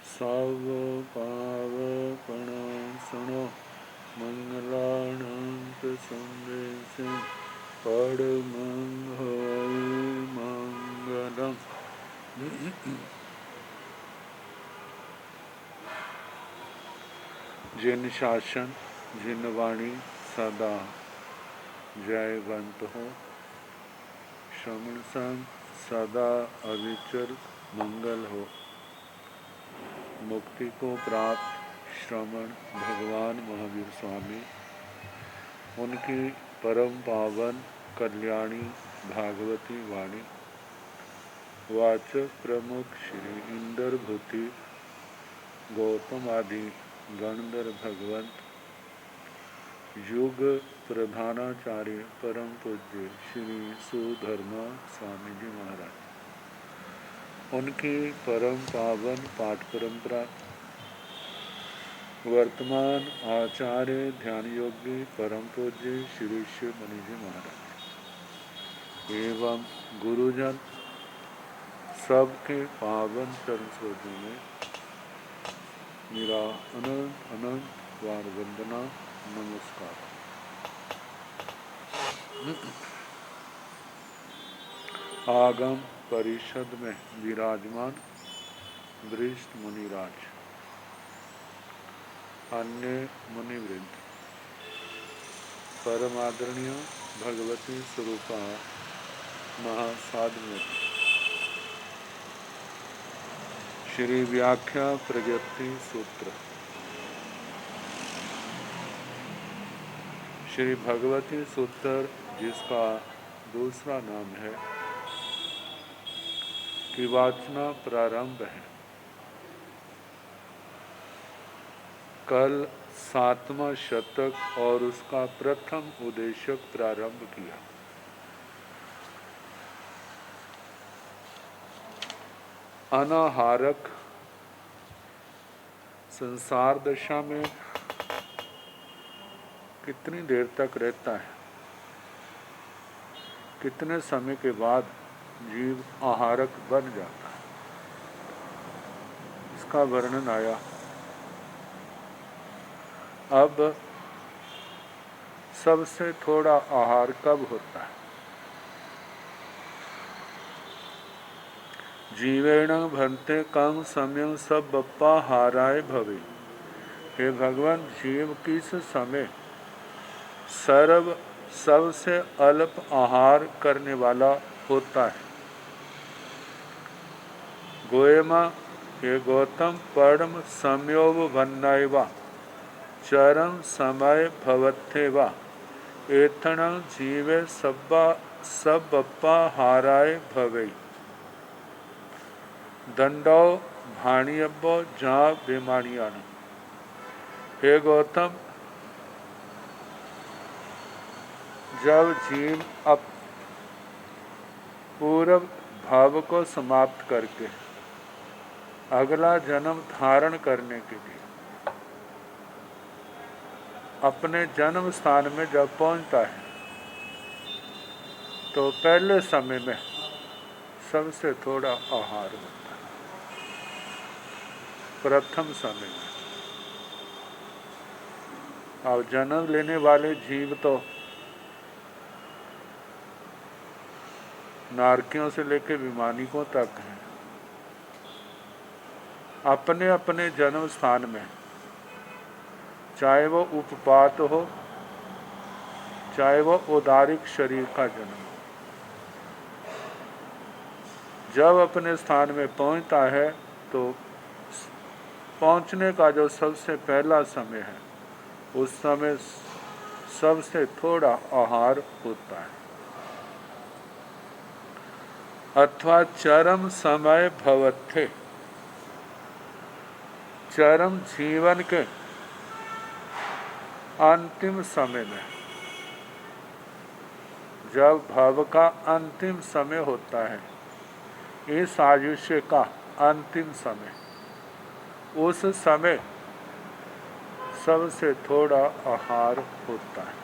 सब पावपणासनो मंगलानंत संदेश पड़मंगल मंगलम। जिन शासन जिन वाणी सदा जयवंत हो, श्रवण संग सदा अविचल मंगल हो। मुक्ति को प्राप्त श्रवण भगवान महावीर स्वामी, उनकी परम पावन कल्याणी भागवती वाणी, वाचक प्रमुख श्री इंद्रभूति गौतम आदि गणधर भगवंत, युग प्रधानाचार्य परम पूज्य श्री सुधर्मा स्वामी जी महाराज, उनकी परम पावन पाठ परंपरा, वर्तमान आचार्य ध्यान योगी परम पूज्य श्री शिव मुनि जी महाराज एवं गुरुजन सबके पावन चरण स्रोतों में मेरा अनंत अनंत बार वंदना नमस्कार। आगम परिषद में विराजमान वरिष्ठ मुनिराज, अन्य मुनिवृंद, परमादरणीय भगवती स्वरूपा महासाधु श्री व्याख्या प्रज्ञप्ति सूत्र, श्री भगवती सूत्र जिसका दूसरा नाम है कि वाचना प्रारंभ है। कल 7वां शतक और उसका प्रथम उद्देशक प्रारंभ किया। अनाहारक संसार दशा में कितनी देर तक रहता है, कितने समय के बाद जीव आहारक बन जाता है, इसका वर्णन आया। अब सबसे थोड़ा आहार कब होता है? जीवेण भंते कम समय सब बप्पा हाराय भवे। हे भगवान, जीव किस समय सबसे अल्प आहार करने वाला होता है? गोयमा, हे गौतम, परम समयोव भन्नायवा चरम समय भवत्येवा एथण जीवे सब बप्पा हाराय भवे। दंडो भाणियब्बो जा बेमानियान। हे गौतम, जब जीव अब पूर्व भाव को समाप्त करके अगला जन्म धारण करने के लिए अपने जन्म स्थान में जब पहुंचता है तो पहले समय में सबसे थोड़ा आहार होता है। प्रथम समय में और जन्म लेने वाले जीव तो नारकियों से लेकर विमानिकों तक हैं। अपने अपने जन्म स्थान में, चाहे वो उपपात हो, चाहे वो उदारिक शरीर का जन्म, जब अपने स्थान में पहुंचता है तो पहुंचने का जो सबसे पहला समय है, उस समय सबसे थोड़ा आहार होता है। अथवा चरम समय भवत्थे, चरम जीवन के अंतिम समय में, जब भव का अंतिम समय होता है, इस आयुष्य का अंतिम समय, उस समय सबसे थोड़ा आहार होता है।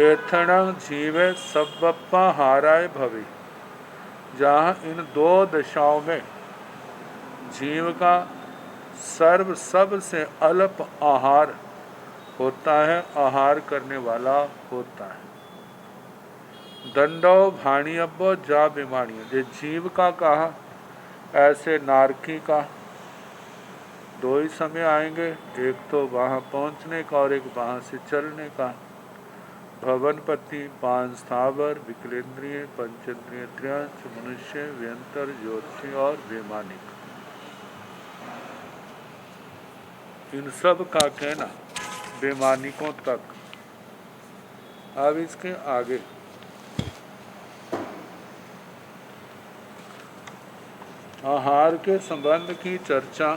एथण जीवे सब हाराय भवे, जहाँ इन दो दशाओं में जीव का सर्व सबसे अल्प आहार होता है, आहार करने वाला होता है। दंडो भाणियब्बो जा बीमारियों, जो जीव का कहा, ऐसे नारकी का दो ही समय आएंगे, एक तो वहाँ पहुँचने का और एक वहाँ से चलने का। भवनपति, पांच स्थावर, विकलेंद्रिय, पंचेंद्रिय, त्रियांश, मनुष्य, व्यंतर, ज्योतिषी और वैमानिक, इन सब का कहना वैमानिकों तक। अब इसके आगे आहार के संबंध की चर्चा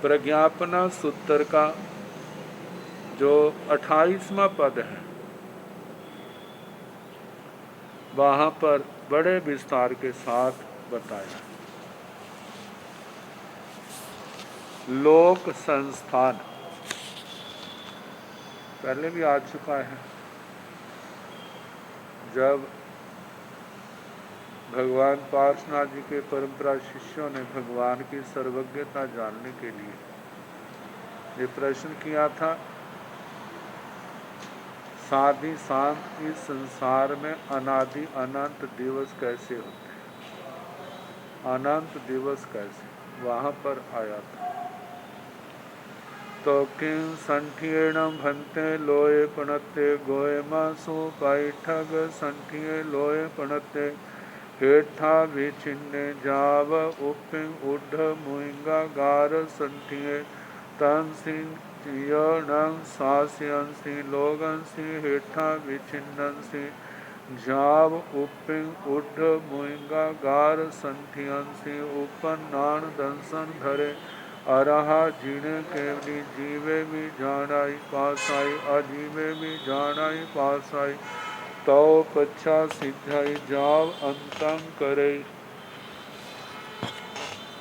प्रज्ञापना सूत्र का जो 28वां पद है, वहाँ पर बड़े विस्तार के साथ बताया। लोक संस्थान पहले भी आ चुका है। जब भगवान पार्श्वनाथ जी के परंपरा शिष्यों ने भगवान की सर्वज्ञता जानने के लिए ये प्रश्न किया था, साधि शांत इस संसार में अनादि अनंत दिवस कैसे होते हैं, अनंत दिवस कैसे, वहाँ पर आया था। तो किं संठियेण भन्ते लोये पणते गोये मासु पैठग संठिये लोये पणते हेठा विचिन्ने जाव उपिंग उड्ढ मुइंगा गार संठिये तंसिं सास्यंसि लोगंसि हेठा विचिन्नंसि जाव उपिंग उड्ढ मुइंगा गार संठियंसि उपन्नान दंसन धरे अरहा जीने केवली जीवे भी जानाई पासाई अजीवे भी जानाई पासाई तो पच्छा सिद्धाई जाव अंतम करे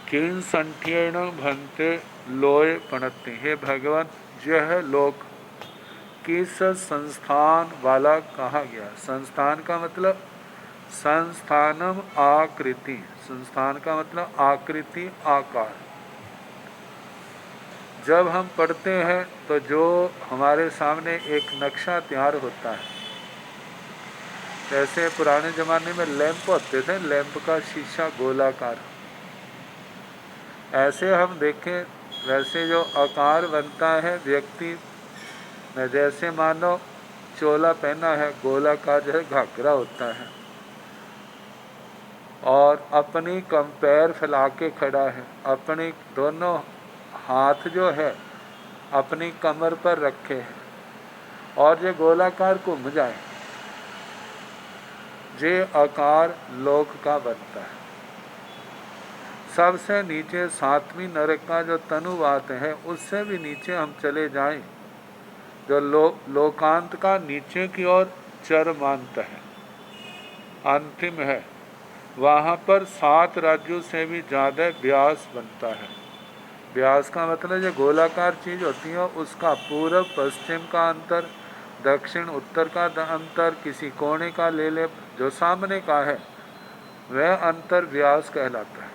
किन संठ्येण भन्ते लोय पणते। हे भगवान, यह लोक किस संस्थान वाला कहा गया। संस्थान का मतलब संस्थानम आकृति, संस्थान का मतलब आकृति, आकार। जब हम पढ़ते हैं तो जो हमारे सामने एक नक्शा तैयार होता है, जैसे पुराने ज़माने में लैंप होते थे, लैंप का शीशा गोलाकार, ऐसे हम देखें वैसे जो आकार बनता है व्यक्ति में, जैसे मानो चोला पहना है, गोलाकार जो है घाघरा होता है और अपनी कम पैर फैला के खड़ा है, अपनी दोनों हाथ जो है अपनी कमर पर रखे हैं और ये गोलाकार घूम जाए, ये आकार लोक का बनता है। सबसे नीचे 7वीं नरक का जो तनुवात है, उससे भी नीचे हम चले जाएं, जो लोकांत का नीचे की ओर चरमांत है, अंतिम है, वहाँ पर 7 राज्यों से भी ज़्यादा व्यास बनता है। व्यास का मतलब जो गोलाकार चीज़ होती है उसका पूर्व पश्चिम का अंतर, दक्षिण उत्तर का अंतर, किसी कोने का ले ले, जो सामने का है वह अंतर व्यास कहलाता है।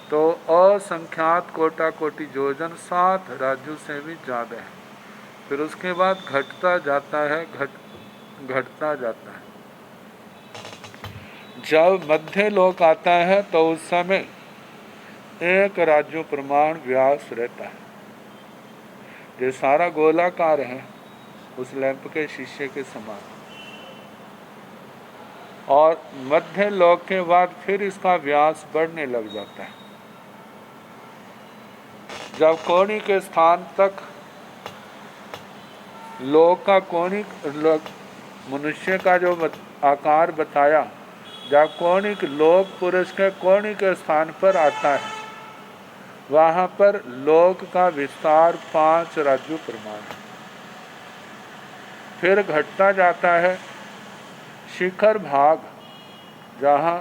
तो असंख्यात कोटा कोटि योजन 7 राज्यों से भी ज़्यादा है। फिर उसके बाद घटता जाता है, घटता जाता है। जब मध्य लोक आता है तो उस समय 1 राज्य प्रमाण व्यास रहता है। ये सारा गोलाकार है उस लैंप के शीशे के समान, और मध्य लोक के बाद फिर इसका व्यास बढ़ने लग जाता है। जब कोणिक के स्थान तक लोक का कोणिक मनुष्य का जो आकार बताया, जब कोणिक लोक पुरुष के कोणिक के स्थान पर आता है, वहाँ पर लोक का विस्तार 5 राज्यों प्रमाण है। फिर घटता जाता है शिखर भाग, जहाँ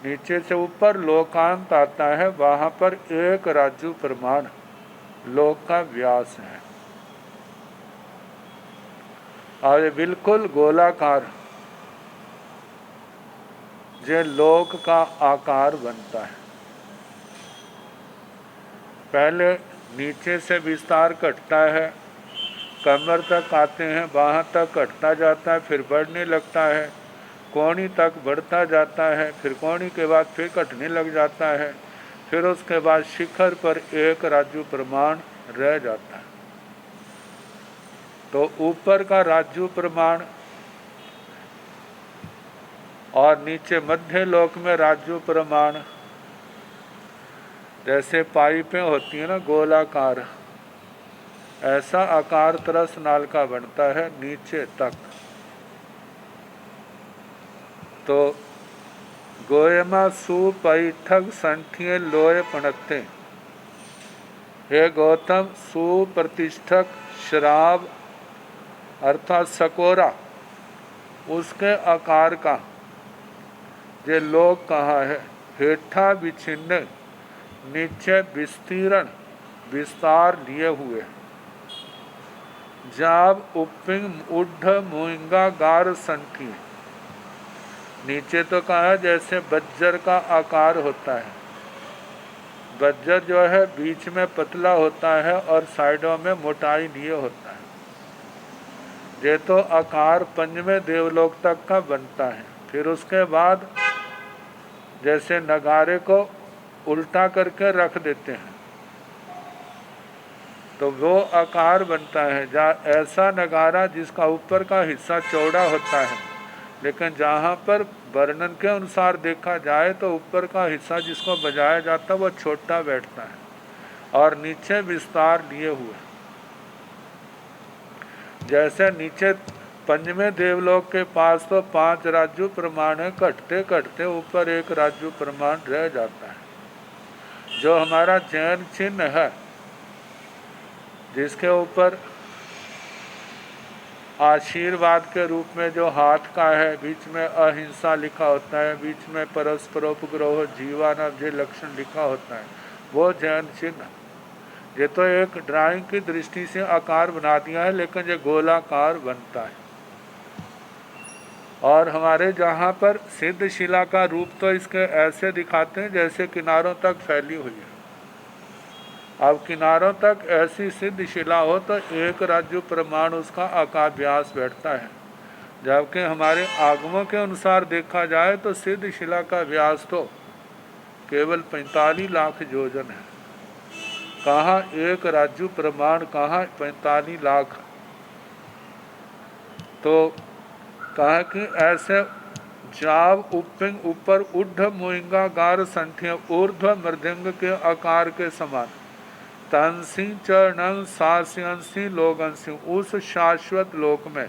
नीचे से ऊपर लोकांत आता है, वहाँ पर 1 राज्य प्रमाण लोक का व्यास है। और बिल्कुल गोलाकार जे लोक का आकार बनता है। पहले नीचे से विस्तार घटता है, कमर तक आते हैं, बाह तक घटता जाता है, फिर बढ़ने लगता है, कोहनी तक बढ़ता जाता है, फिर कोहनी के बाद फिर घटने लग जाता है, फिर उसके बाद शिखर पर एक राजू प्रमाण रह जाता है। तो ऊपर का राजू प्रमाण और नीचे मध्य लोक में राजू प्रमाण, जैसे पाइपें होती हैं ना गोलाकार, ऐसा आकार तरस नाल का बनता है नीचे तक। तो गोयमा सुपैठक संठिये लोय पणते, हे गौतम सुप्रतिष्ठक शराब अर्थात सकोरा उसके आकार का जे लोग कहा है, हेठा विछिन्न नीचे विस्तीर्ण विस्तार लिए हुए, जाब उपिंग उड्ढ मुइंगा गार संठी, नीचे तो कहा जैसे बज्जर का आकार होता है। बज्जर जो है बीच में पतला होता है और साइडों में मोटाई लिए होता है। ये तो आकार पंचवें देवलोक तक का बनता है। फिर उसके बाद जैसे नगारे को उल्टा करके रख देते हैं तो वो आकार बनता है। जहाँ ऐसा नगारा जिसका ऊपर का हिस्सा चौड़ा होता है, लेकिन जहाँ पर वर्णन के अनुसार देखा जाए तो ऊपर का हिस्सा जिसको बजाया जाता है वो छोटा बैठता है और नीचे विस्तार लिए हुए। जैसे नीचे पंचवें देवलोक के पास तो 5 राजू प्रमाण है, घटते घटते ऊपर एक राजू प्रमाण रह जाता है। जो हमारा जैन चिन्ह है जिसके ऊपर आशीर्वाद के रूप में जो हाथ का है, बीच में अहिंसा लिखा होता है, बीच में परस्परोपग्रह जीवानव लक्षण लिखा होता है, वो जैन चिन्ह। ये तो एक ड्राइंग की दृष्टि से आकार बना दिया है, लेकिन ये गोलाकार बनता है। और हमारे जहाँ पर सिद्ध शिला का रूप तो इसके ऐसे दिखाते हैं जैसे किनारों तक फैली हुई है। अब किनारों तक ऐसी सिद्ध शिला हो तो एक राजू प्रमाण उसका आकार व्यास बैठता है, जबकि हमारे आगमों के अनुसार देखा जाए तो सिद्ध शिला का व्यास तो केवल 45 लाख योजन है। कहाँ एक राजू प्रमाण, कहाँ 45 लाख। तो कहा कि ऐसे जाव उपिंग ऊपर उड्ढ मुइंगा गार संठिय ऊर्ध्व मृदंग के आकार के समान, तंसी चरणं सास्यंसी लोगंसी उस शाश्वत लोक में,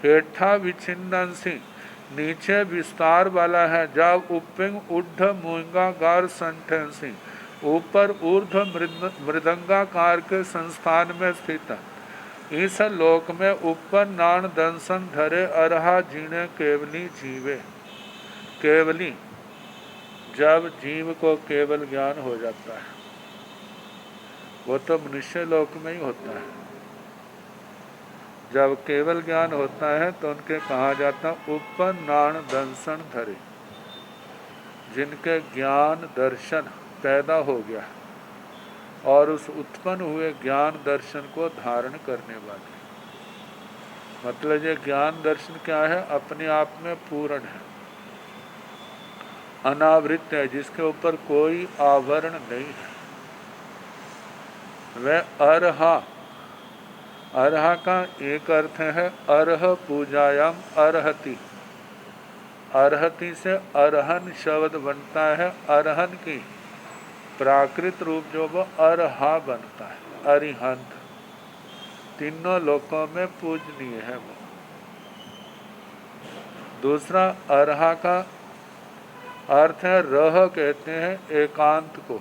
हेठा विछिन्नंसी नीचे विस्तार वाला है, जब उपिंग उड्ढ मुइंगा गार संठंसी ऊपर ऊर्ध्व मृदंगाकार के संस्थान में स्थित है। इस लोक में ऊपर नान दंसन धरे अरहा जीने केवली जीवे। केवली, जब जीव को केवल ज्ञान हो जाता है वो तो मनुष्य लोक में ही होता है। जब केवल ज्ञान होता है तो उनके कहा जाता ऊपर नान दंसन धरे, जिनके ज्ञान दर्शन पैदा हो गया और उस उत्पन्न हुए ज्ञान दर्शन को धारण करने वाले। मतलब ये ज्ञान दर्शन क्या है? अपने आप में पूर्ण है, अनावृत है, जिसके ऊपर कोई आवरण नहीं है। वह अरहा, अरहा का एक अर्थ है अरह पूजायाम अरहति, अरहति से अरहन शब्द बनता है। अरहन की प्राकृत रूप जो वो अरहा बनता है, अरिहंत। तीनों लोकों में पूजनीय है वो। दूसरा अरहा का अर्थ है रह, कहते हैं एकांत को।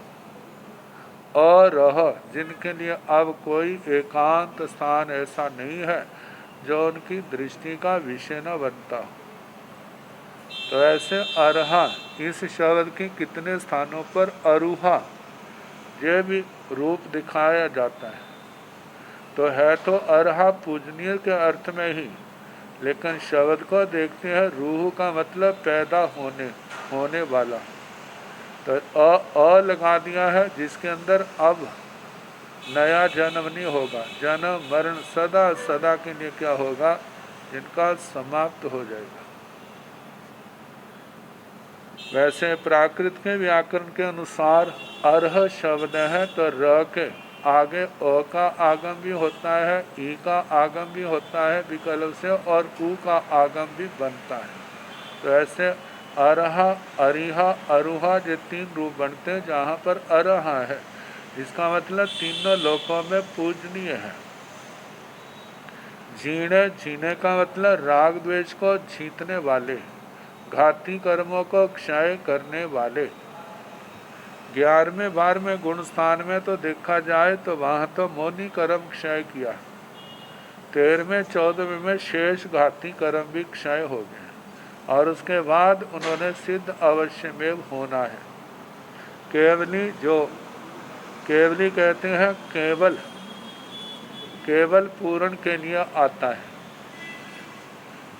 अरह, जिनके लिए अब कोई एकांत स्थान ऐसा नहीं है जो उनकी दृष्टि का विषय न बनता हो। तो ऐसे अरहा, इस शब्द के कितने स्थानों पर अरुहा ये भी रूप दिखाया जाता है। तो है तो अरहा पूजनीय के अर्थ में ही, लेकिन शब्द को देखते हैं रूह का मतलब पैदा होने वाला। तो अ लगा दिया है, जिसके अंदर अब नया जन्म नहीं होगा, जन्म मरण सदा सदा के लिए क्या होगा, जिनका समाप्त हो जाएगा। वैसे प्राकृत के व्याकरण के अनुसार अर्ह शब्द है तो र के आगे अ का आगम भी होता है, ई का आगम भी होता है विकल्प से, और उ का आगम भी बनता है। तो ऐसे अरहा, अरिहा, अरुहा ये 3 रूप बनते हैं जहाँ पर अरहा है, इसका मतलब तीनों लोकों में पूजनीय है। जीणे, जीने का मतलब राग द्वेष को जीतने वाले, घाती कर्मों को क्षय करने वाले। 11वें 12वें गुण स्थान में तो देखा जाए तो वहाँ तो मौनी कर्म क्षय किया, 13वें 14वें में शेष घाती कर्म भी क्षय हो गए, और उसके बाद उन्होंने सिद्ध अवश्य में होना है। केवली, जो केवली कहते हैं केवल, केवल पूर्ण के लिए आता है,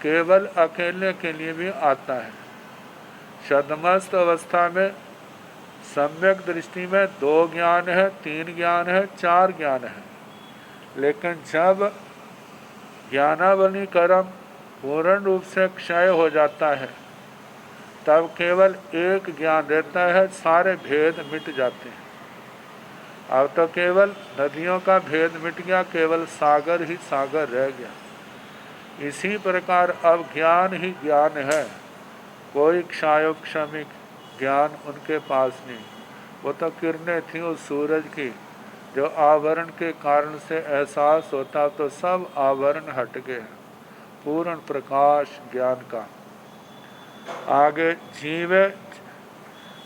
केवल अकेले के लिए भी आता है। छद्मस्त अवस्था में सम्यक दृष्टि में 2 ज्ञान है, 3 ज्ञान है, 4 ज्ञान है, लेकिन जब ज्ञानावली कर्म पूर्ण रूप से क्षय हो जाता है तब केवल एक ज्ञान रहता है, सारे भेद मिट जाते हैं। अब तो केवल नदियों का भेद मिट गया, केवल सागर ही सागर रह गया। इसी प्रकार अब ज्ञान ही ज्ञान है, कोई क्षायोक्षमिक ज्ञान उनके पास नहीं। वो तो किरणें थी उस सूरज की, जो आवरण के कारण से एहसास होता तो सब आवरण हट गए, पूर्ण प्रकाश ज्ञान का। आगे जीवे,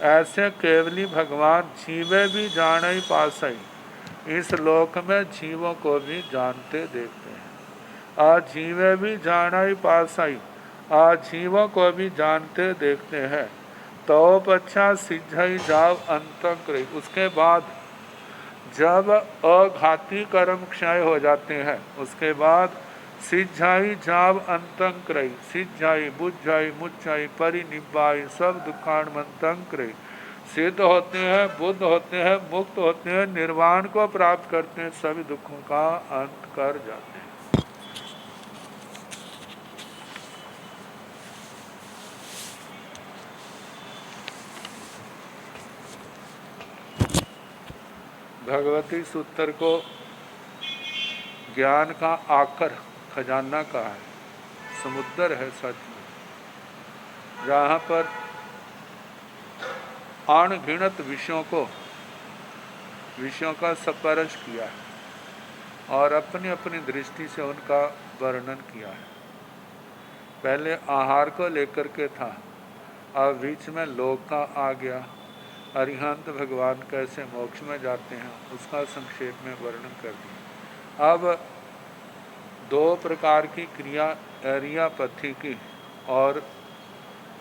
ऐसे केवली भगवान जीवे भी जाने ही पासई, इस लोक में जीवों को भी जानते देखते हैं। आजीवे भी जाना ही पासई, आजीवों को भी जानते देखते हैं। तो अच्छा सिझई जाव अंतंक्र, उसके बाद जब अघाती कर्म क्षय हो जाते हैं उसके बाद सिझाई जाव अंतंक्रय, सिझाई बुझाई मुझाई परिनिब्बाई सब दुखान मंतंक्रय, सिद्ध होते हैं, बुद्ध होते हैं, मुक्त होते हैं, निर्वाण को प्राप्त करते हैं, सभी दुखों का अंत कर जाते हैं। भगवती सूत्र को ज्ञान का आकर खजाना का है, समुद्र है सच में, जहाँ पर अनगिनत विषयों का स्पर्श किया है और अपनी अपनी दृष्टि से उनका वर्णन किया है। पहले आहार को लेकर के था, अब बीच में लोक का आ गया, अरिहंत भगवान कैसे मोक्ष में जाते हैं उसका संक्षेप में वर्णन कर दिया। अब 2 प्रकार की क्रिया, एरियापथी की और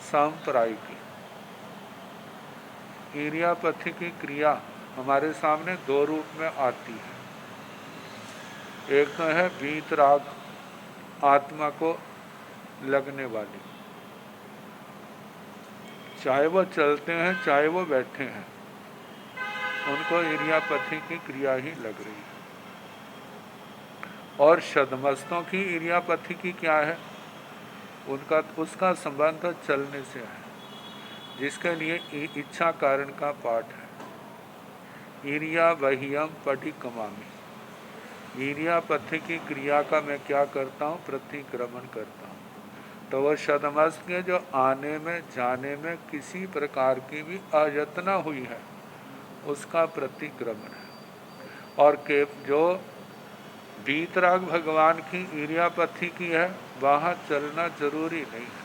सांप्रायिकी। एरियापथी की क्रिया हमारे सामने 2 रूप में आती है। एक तो है वीतराग, आत्मा को लगने वाली, चाहे वो चलते हैं चाहे वो बैठे हैं, उनको इरियापथी की क्रिया ही लग रही है। और शदमस्तों की इरियापथी की क्या है, उसका संबंध चलने से है, जिसके लिए इच्छा कारण का पाठ है। इरिया वहियम पटी कमामी, इरियापथी की क्रिया का मैं क्या करता हूँ, प्रतिक्रमण करता हूँ। तो वह शदमस्त के जो आने में जाने में किसी प्रकार की भी अयत्ना हुई है उसका प्रतिक्रमण है। और के जो वीतराग भगवान की इरियापथी की है वहाँ चलना जरूरी नहीं है,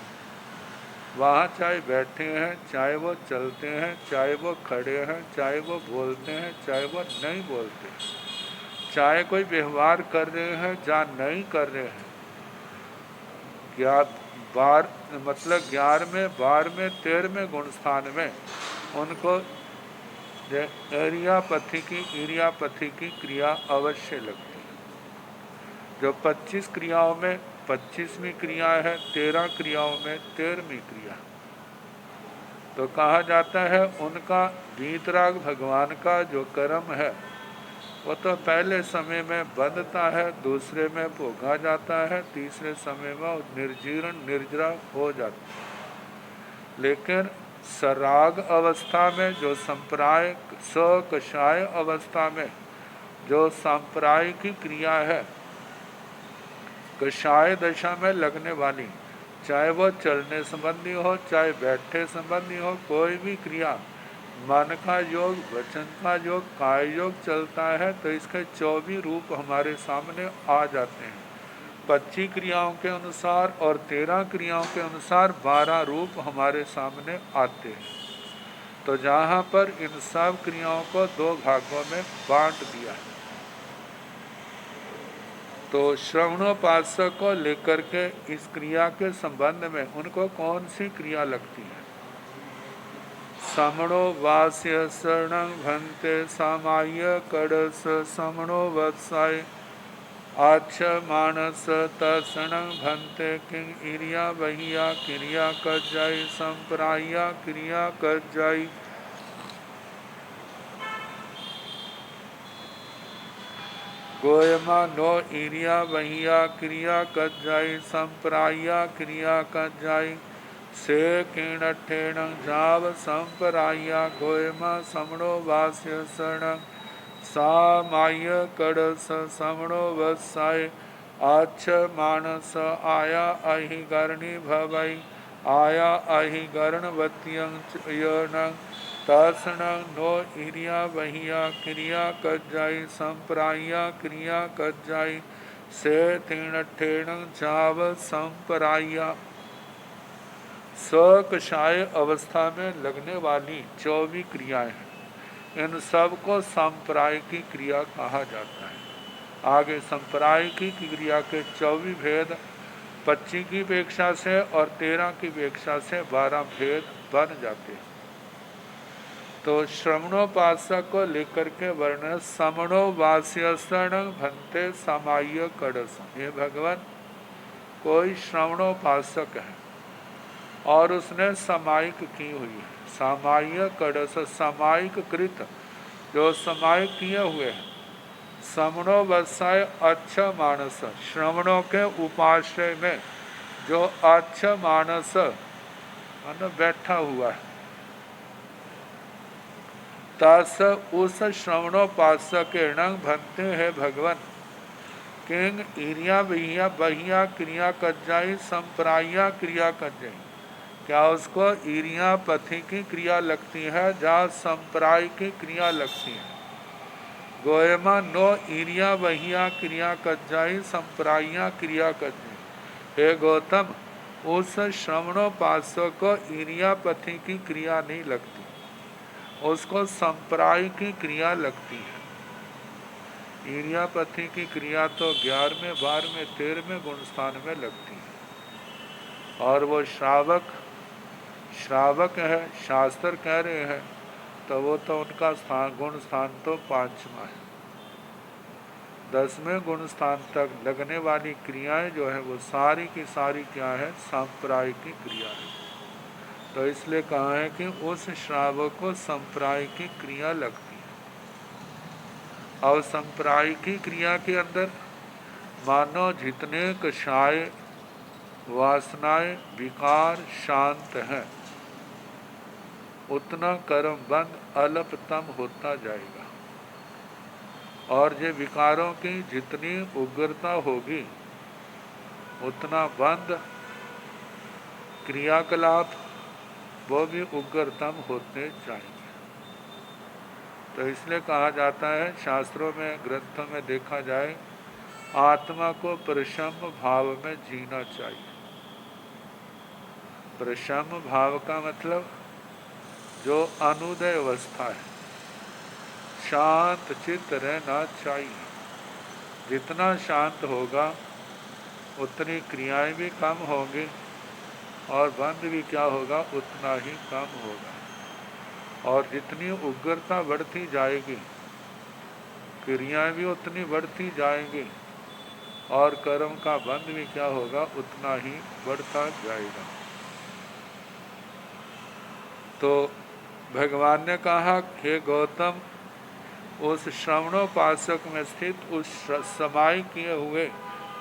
वहाँ चाहे बैठे हैं, चाहे वो चलते हैं, चाहे वो खड़े हैं, चाहे वो बोलते हैं, चाहे वो नहीं बोलते, चाहे कोई व्यवहार कर रहे हैं या नहीं कर रहे हैं, 11वें 12वें 13वें गुण स्थान में उनको इरियापथी की क्रिया अवश्य लगती है। जो 25 क्रियाओं में 25वीं क्रिया है, 13 क्रियाओं में 13वीं क्रिया। तो कहा जाता है उनका वीतराग भगवान का जो कर्म है वो तो पहले समय में बंधता है, दूसरे में भोगा जाता है, तीसरे समय में निर्जीर्ण निर्जरा हो जाता है। लेकिन सराग अवस्था में जो संप्रायिक सकषाय अवस्था में जो सांप्रायिक की क्रिया है, कषाय दशा में लगने वाली, चाहे वो चलने संबंधी हो, चाहे बैठे संबंधी हो, कोई भी क्रिया, मन का योग, वचन का योग, काय योग चलता है तो इसके 24 रूप हमारे सामने आ जाते हैं। 25 क्रियाओं के अनुसार और 13 क्रियाओं के अनुसार 12 रूप हमारे सामने आते हैं। तो जहाँ पर इन सब क्रियाओं को 2 भागों में बांट दिया है। तो श्रवणोपासक को लेकर के इस क्रिया के संबंध में उनको कौन सी क्रिया लगती है? समणो वास्य शरणं भन्ते सामाय कड़स समणो वत्साय आच्छ मानस तत्सणं भन्ते किंग इरिया बहिया क्रिया कज्जाई संप्राया क्रिया कज्जाई। गोयमा नो इरिया बहिया क्रिया कज्जाई संप्राया क्रिया कज्जाई से किणठेण जाव संपराया गोयमा समणो वास्य शरणं सामाय कड़स समणो वत्साय आच्छ मानस आया अहि गर्णी भवै आया अहि गर्णवत्यं यनं तत्सणं नो इरिया बहिया क्रिया कज्जाई संप्राया क्रिया कज्जाई से तीणठेण जाव संपराया। सकषाय अवस्था में लगने वाली 24 क्रियाएं हैं। इन सब को सांप्रायिकी क्रिया कहा जाता है। आगे सांप्रायिकी क्रिया के 24 भेद 25 की अपेक्षा से और 13 की अपेक्षा से 12 भेद बन जाते हैं। तो श्रवणोपासक को लेकर के वर्ण समणो वास्य शरणं भन्ते सामाय कड़स। ये भगवान कोई श्रवणोपासक है और उसने समायिक की हुई है। सामायिक कड़स सामायिक कृत जो समायिक किए हुए हैं। समणो वत्साय अच्छा मानस श्रवणों के उपाश्रय में जो अच्छा मानस बैठा हुआ है, तस उस श्रवणोपासक भन्ते है भगवान किंग इरिया बहिया बहिया क्रिया कज्जाई संप्राया क्रिया कज्जाई। क्या उसको ईरिया पथि की क्रिया लगती है, जहाँ संप्राय की क्रिया लगती है। गोयमा नो ईरिया बहिया क्रिया कज्जाई संप्राया क्रिया कज्जाई। हे गौतम, उस श्रवणोपासक को ईरिया पथि की क्रिया नहीं लगती, उसको संप्राय की क्रिया लगती है। ईरिया पथि की क्रिया तो 11वें 12वें 13वें गुण स्थान में लगती है और वो श्रावक है, शास्त्र कह रहे हैं तो वो तो उनका स्थान गुण स्थान तो 5वां है। 10वें गुण स्थान तक लगने वाली क्रियाएं जो है वो सारी की सारी क्या है, सांप्रायिक की क्रिया है। तो इसलिए कहा है कि उस श्रावक को सांप्रायिक की क्रिया लगती है। और सांप्रायिक की क्रिया के अंदर मानो जितने कषाय वासनाएं विकार शांत हैं, उतना कर्म बंद अल्पतम होता जाएगा और ये विकारों की जितनी उग्रता होगी उतना बंद क्रियाकलाप वो भी उग्रतम होते जाएंगे। तो इसलिए कहा जाता है, शास्त्रों में ग्रंथों में देखा जाए, आत्मा को प्रशम भाव में जीना चाहिए। प्रशम भाव का मतलब जो अनुदय अवस्था है, शांत चित्त रहना चाहिए। जितना शांत होगा उतनी क्रियाएं भी कम होंगी और बंध भी क्या होगा, उतना ही कम होगा। और जितनी उग्रता बढ़ती जाएगी क्रियाएं भी उतनी बढ़ती जाएंगी और कर्म का बंध भी क्या होगा, उतना ही बढ़ता जाएगा। तो भगवान ने कहा, हे गौतम, उस श्रवणोपासक में स्थित उस समाय किए हुए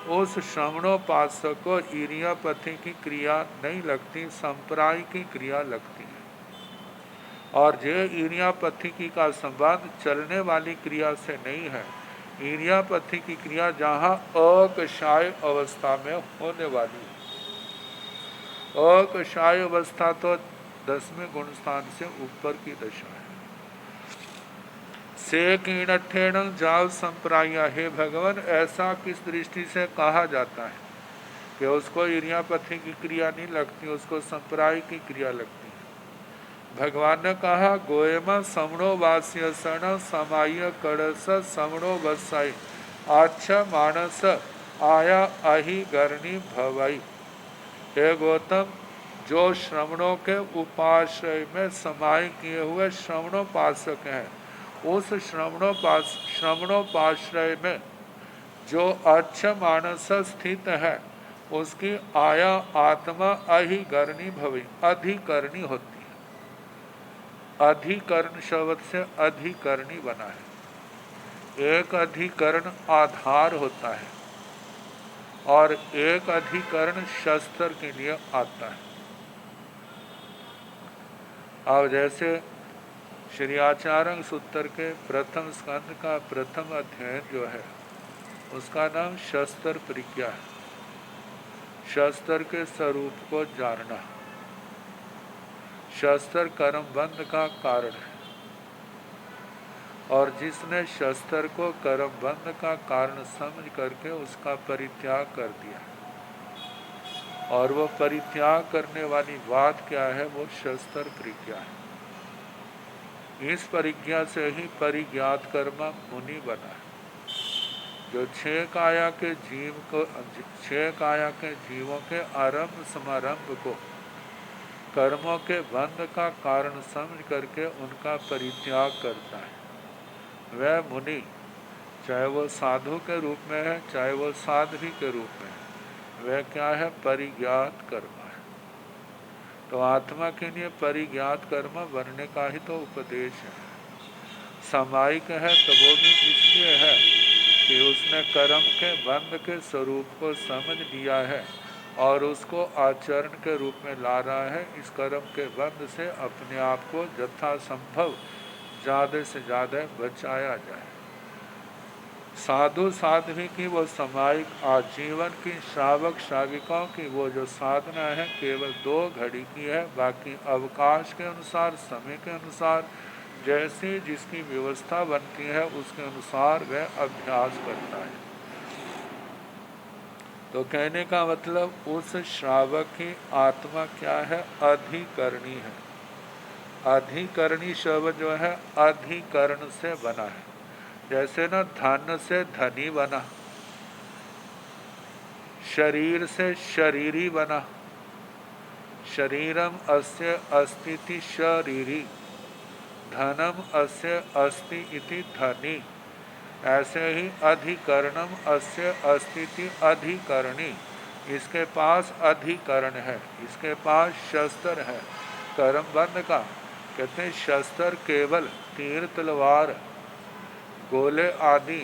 उस श्रवणोपासक को इरियापथि की क्रिया नहीं लगती, संप्राय की क्रिया लगती है। और जो इरियापथि की का संबंध चलने वाली क्रिया से नहीं है, इरियापथि की क्रिया जहाँ अकषाय अवस्था में होने वाली है। अकषाय अवस्था तो 10वें गुण स्थान से ऊपर की दशा है। से कीणठेण जाव संप्राया, हे भगवान, ऐसा किस दृष्टि से कहा जाता है कि उसको इरियापथि की क्रिया नहीं लगती, उसको संप्राय की क्रिया लगती है। भगवान ने कहा, गोयम समणो वास्य सण समाय कड़स समणो वसाई अच्छा मानस आया अहि गर्णी भवई। हे गौतम, जो श्रवणों के उपाश्रय में समाय किए हुए श्रवणोपासक हैं, उस श्रवणोपाश्रय में जो अच्छा मानस स्थित है, उसकी आया आत्मा अहिकरणी भवी, अधिकरणी होती है। अधिकरण शब्द से अधिकरणी बना है। एक अधिकरण आधार होता है और एक अधिकरण शस्त्र के लिए आता है। अब जैसे श्री आचार्य सूत्र के प्रथम स्कंद का प्रथम अध्ययन जो है, उसका नाम शस्त्र परिज्ञा है। शस्त्र के स्वरूप को जानना, शस्त्र कर्म बंध का कारण है। और जिसने शस्त्र को कर्म बंध का कारण समझ करके उसका परित्याग कर दिया, और वो परित्याग करने वाली बात क्या है, वो शस्त्र परिज्ञा है। इस परिज्ञा से ही परिज्ञात कर्म मुनि बना है। जो छह काया के जीवों के आरंभ समारंभ को कर्मों के बंध का कारण समझ करके उनका परित्याग करता है, वह मुनि, चाहे वो साधु के रूप में है, चाहे वो साध्वी के रूप में है, वह क्या है, परिज्ञात कर्म है। तो आत्मा के लिए परिज्ञात कर्म बनने का ही तो उपदेश है। सामायिक है तो वो भी इसलिए है कि उसने कर्म के बंध के स्वरूप को समझ लिया है और उसको आचरण के रूप में ला रहा है। इस कर्म के बंध से अपने आप को यथासंभव ज़्यादा से ज़्यादा बचाया जाए। साधु साध्वी की वो सामायिक आजीवन की श्रावक श्राविकाओं की वो जो साधना है केवल 2 घड़ी की है। बाकी अवकाश के अनुसार, समय के अनुसार, जैसी जिसकी व्यवस्था बनती है उसके अनुसार वह अभ्यास करता है। तो कहने का मतलब उस श्रावक की आत्मा क्या है, अधिकरणी है। अधिकरणी शब्द जो है अधिकरण से बना है। जैसे ना धन से धनी बना, शरीर से शरीरी बना, शरीरम अस्य अस्ति शरीरी, धनम अस्य अस्ति इति धनी। ऐसे ही अधिकरणम अस्य अस्ति अधिकरणी, इसके पास अधिकरण है, इसके पास शस्त्र है कर्म बंध का। कहते हैं शस्त्र केवल तीर तलवार गोले आदि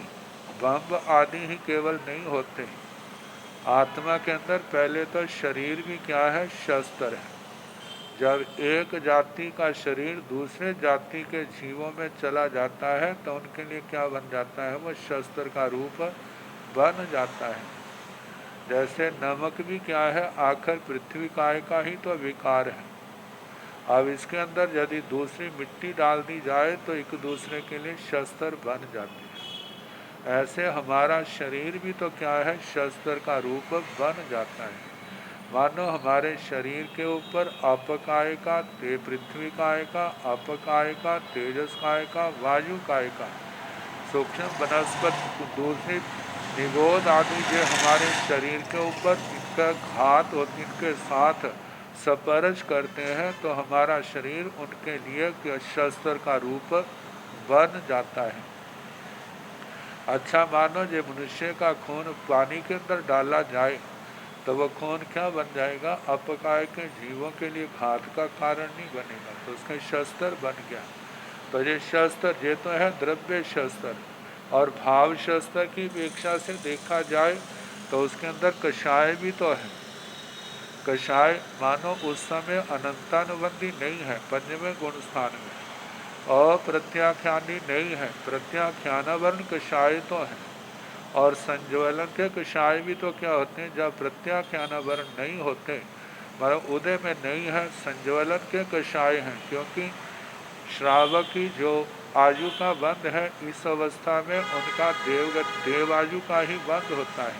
बम आदि ही केवल नहीं होते। आत्मा के अंदर पहले तो शरीर भी क्या है, शस्त्र है। जब एक जाति का शरीर दूसरे जाति के जीवों में चला जाता है तो उनके लिए क्या बन जाता है, वो शस्त्र का रूप बन जाता है। जैसे नमक भी क्या है, आखिर पृथ्वी काय का ही तो विकार है। अब इसके अंदर यदि दूसरी मिट्टी डाल दी जाए तो एक दूसरे के लिए शस्त्र बन जाती है। ऐसे हमारा शरीर भी तो क्या है, शस्त्र का रूप बन जाता है। मानो हमारे शरीर के ऊपर अपकाय का, पृथ्वी काय का, अपकाय का, तेजस काय का, वायु काय का, सूक्ष्म वनस्पति, दूसरी निगोद आदि जो हमारे शरीर के ऊपर इनका घात और इनके साथ स्पर्श करते हैं तो हमारा शरीर उनके लिए शस्त्र का रूप बन जाता है। अच्छा मानो जो मनुष्य का खून पानी के अंदर डाला जाए तो वह खून क्या बन जाएगा, अपकाय के जीवों के लिए घात का कारण नहीं बनेगा, तो उसका शस्त्र बन गया। तो ये शस्त्र ये तो है द्रव्य शस्त्र, और भाव शस्त्र की अपेक्षा से देखा जाए तो उसके अंदर कषाय भी तो है। कषाय मानो उस समय अनंतानुबंधी नहीं है, पंचमें गुण स्थान में अप्रत्याख्यानी नहीं है, प्रत्याख्यानावर्ण कषाय तो है। और संज्वलन के कषाय भी तो क्या होते हैं, जब प्रत्याख्यानावर्ण नहीं होते, मतलब उदय में नहीं है, संज्वलन के कषाय हैं, क्योंकि श्रावक की जो आयु का बंध है, इस अवस्था में उनका देवायु का ही बंध होता है,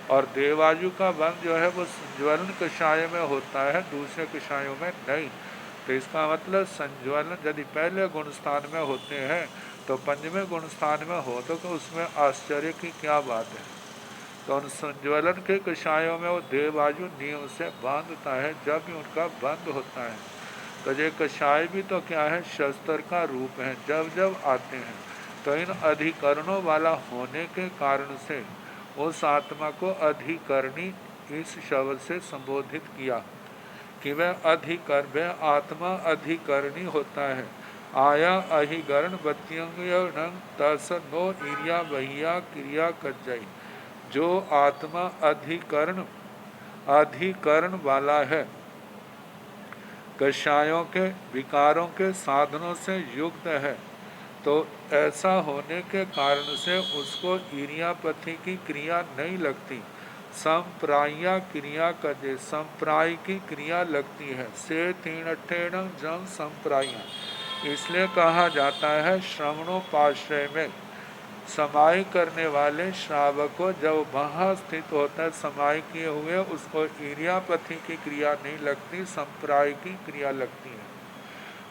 और देवायु का बंध जो है वो संज्वलन कषाय में होता है, दूसरे कषायों में नहीं। तो इसका मतलब संज्वलन यदि पहले गुण स्थान में होते हैं तो पंचवें गुण स्थान में हो तो उसमें आश्चर्य की क्या बात है। तो उन संज्वलन के कषायों में वो देवायु नियम से बांधता है, जब भी उनका बंध होता है। तो ये कषाय भी तो क्या है, शस्त्र का रूप है, जब जब आते हैं। तो इन अधिकरणों वाला होने के कारण से उस आत्मा को अधिकरणी इस शब्द से संबोधित किया कि वह आत्मा अधिकरणी होता है। आया अहिगरण बत्यंग तस नो ईरिया बहिया क्रिया कज्जई। जो आत्मा अधिकरण वाला है, कषायों के विकारों के साधनों से युक्त है, तो ऐसा होने के कारण से उसको ईरियापथि की क्रिया नहीं लगती, संप्राया क्रिया कजे, संप्राय की क्रिया लगती है। से तीणठेण जम संप्राया, इसलिए कहा जाता है श्रवणोपाश्रय में समाई करने वाले श्रावक को जब वहाँ स्थित होता है समाई किए हुए, उसको ईरियापथि की क्रिया नहीं लगती, संप्राय की क्रिया लगती है।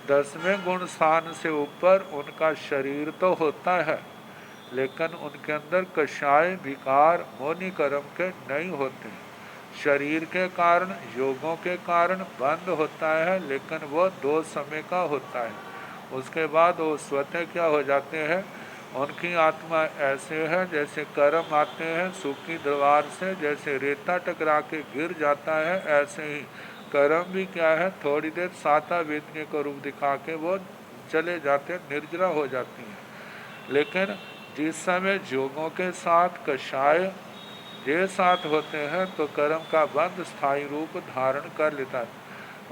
10वें गुण स्थान से ऊपर उनका शरीर तो होता है, लेकिन उनके अंदर कषाय विकार मोनि कर्म के नहीं होते। शरीर के कारण योगों के कारण बंद होता है, लेकिन वो 2 समय का होता है, उसके बाद वो स्वतः क्या हो जाते हैं। उनकी आत्मा ऐसे है जैसे कर्म आते हैं सूखी दीवार से, जैसे रेता टकरा के गिर जाता है, ऐसे ही कर्म भी क्या है, थोड़ी देर साता वेदने को रूप दिखा के वो चले जाते हैं, निर्जरा हो जाती हैं। लेकिन जिस समय जोगों के साथ कषाय ये साथ होते हैं तो कर्म का बंध स्थायी रूप धारण कर लेता है,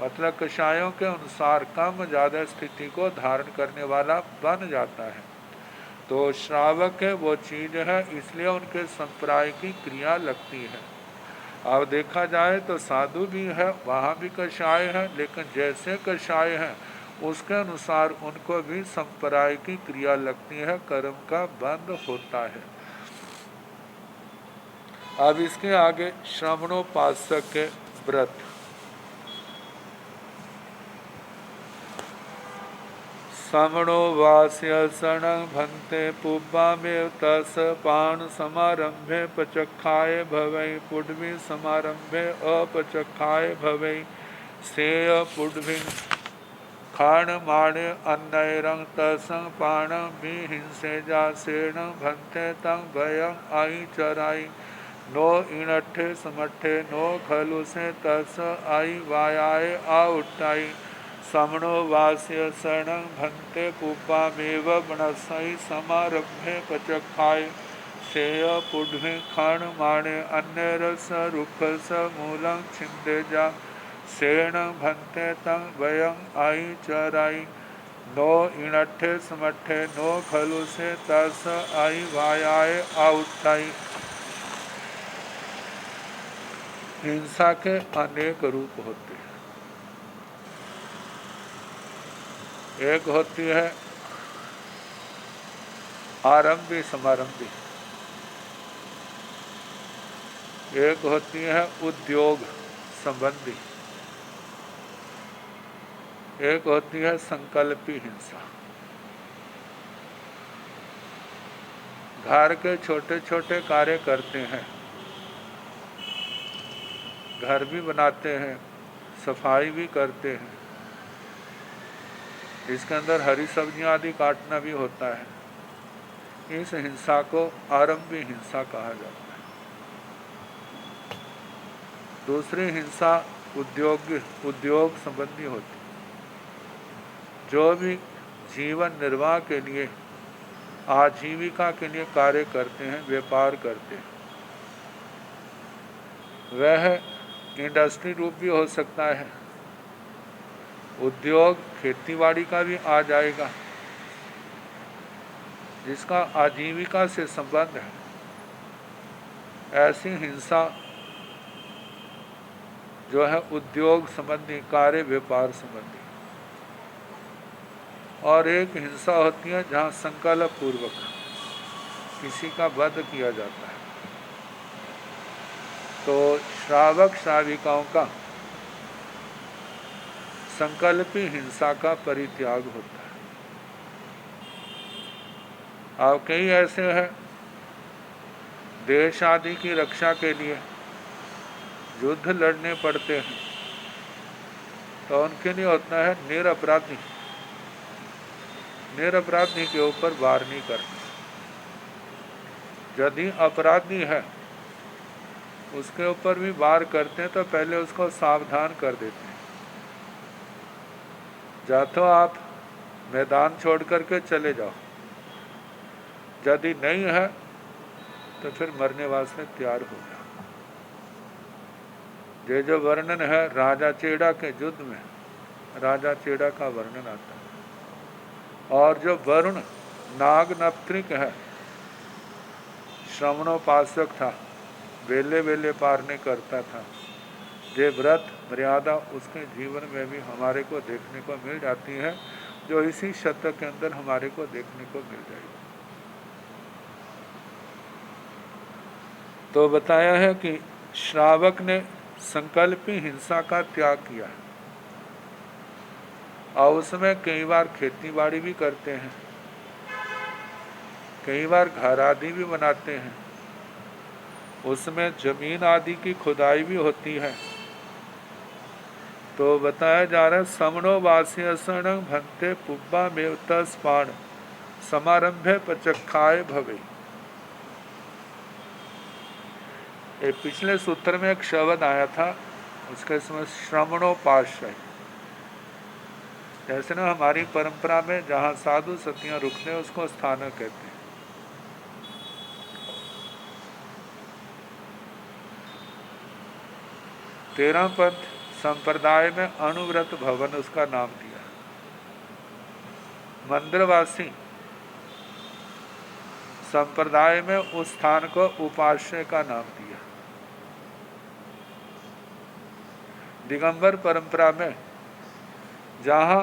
मतलब कषायों के अनुसार कम ज़्यादा स्थिति को धारण करने वाला बन जाता है। तो श्रावक है वो चीज़ है, इसलिए उनके संप्राय की क्रिया लगती है। अब देखा जाए तो साधु भी है, वहाँ भी कषाय है, लेकिन जैसे कषाय है उसके अनुसार उनको भी संप्राय की क्रिया लगती है, कर्म का बंध होता है। अब इसके आगे श्रवणोपासक के व्रत। श्रवणो वास्य शरणं भन्ते पुब्बामेव तस पाण समारंभे पचक्षाय भवै पुड्वी समारंभे अपचक्षाय भवै सेय पुड्वी खाण माणे अन्नैरं तसं पाणं विहिंसे जासेण भन्ते तं भयं आई चराई नो इणठे समठे नो खलु से तस आई वायाय आउटाई समणो वास्य शरणं भन्ते पुब्बामेव मनसै समारंभे पचक्षाय सेय पुड्भि खाण माणे अन्यरस रुखस मूलं छिंदे जा सेण भन्ते तं भयं आई चराई नो इणठे समठे नो खलु से तस आई वायाय आउटाई। हिंसा के अनेक रूप होते हैं। एक होती है आरंभी समारंभी, एक होती है उद्योग संबंधी, एक होती है संकल्पी हिंसा। घर के छोटे छोटे कार्य करते हैं, घर भी बनाते हैं, सफाई भी करते हैं, इसके अंदर हरी सब्जियां आदि काटना भी होता है, इस हिंसा को आरंभी हिंसा कहा जाता है। दूसरी हिंसा उद्योग संबंधी होती है। जो भी जीवन निर्वाह के लिए, आजीविका के लिए कार्य करते हैं, व्यापार करते हैं, वह इंडस्ट्री रूप भी हो सकता है। उद्योग खेतीबाड़ी का भी आ जाएगा, जिसका आजीविका से संबंध है। ऐसी हिंसा जो है उद्योग संबंधी, कार्य व्यापार संबंधी। और एक हिंसा होती है जहाँ संकल्प पूर्वक किसी का वध किया जाता है। तो श्रावक श्राविकाओं का संकल्पी हिंसा का परित्याग होता है। अब कई ऐसे हैं देश आदि की रक्षा के लिए युद्ध लड़ने पड़ते हैं, तो उनके लिए होता है निरपराधी के ऊपर वार नहीं करना। यदि अपराधी है उसके ऊपर भी वार करते हैं तो पहले उसको सावधान कर देते हैं, या तो आप मैदान छोड़ करके चले जाओ, यदि नहीं है तो फिर मरने वास्ते तैयार हो जाओ। ये जो वर्णन है राजा चेड़ा के युद्ध में, राजा चेड़ा का वर्णन आता है। और जो वरुण नाग नप्त्रिक है, श्रवणोपासक था, वेले वेले पारने करता था, ये व्रत मर्यादा उसके जीवन में भी हमारे को देखने को मिल जाती है, जो इसी शतक के अंदर हमारे को देखने को मिल जाएगी। तो बताया है कि श्रावक ने संकल्पी हिंसा का त्याग किया है, और उसमें कई बार खेती बाड़ी भी करते हैं, कई बार घर आदि भी बनाते हैं, उसमें जमीन आदि की खुदाई भी होती है। तो बताया जा रहा है समणो वास्यसण भंते पुब्बा मेवतस्पाण समारंभे पचक्षाय भवे। ये पिछले सूत्र में एक शब्द आया था, उसके समय श्रवणोपाश्रय। जैसे ना हमारी परंपरा में जहाँ साधु सतियाँ रुकते हैं उसको स्थानक कहते हैं। तेरह पंथ संप्रदाय में अनुव्रत भवन उसका नाम दिया। मंदिरवासी संप्रदाय में उस स्थान को उपाश्रय का नाम दिया। दिगंबर परंपरा में जहाँ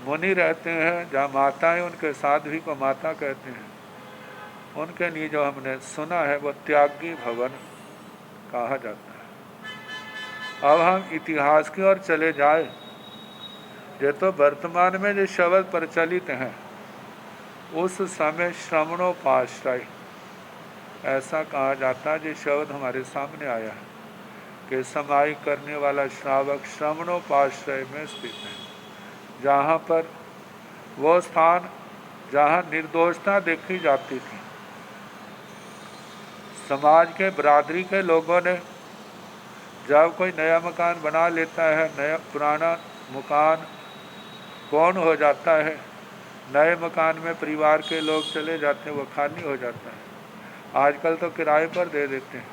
मुनि रहते हैं, जहाँ माताएं उनके साध्वी को माता कहते हैं, उनके लिए जो हमने सुना है वो त्यागी भवन कहा जाता है। अब हम इतिहास की ओर चले जाए, ये तो वर्तमान में जो शब्द प्रचलित हैं, उस समय श्रवणोपाश्रय ऐसा कहा जाता है। जो शब्द हमारे सामने आया है कि समाई करने वाला श्रावक श्रवणोपाश्रय में स्थित है, जहाँ पर वो स्थान जहाँ निर्दोषता देखी जाती थी। समाज के बरादरी के लोगों ने जब कोई नया मकान बना लेता है, नया पुराना मकान कौन हो जाता है, नए मकान में परिवार के लोग चले जाते हैं, वो खाली हो जाता है। आजकल तो किराए पर दे देते हैं।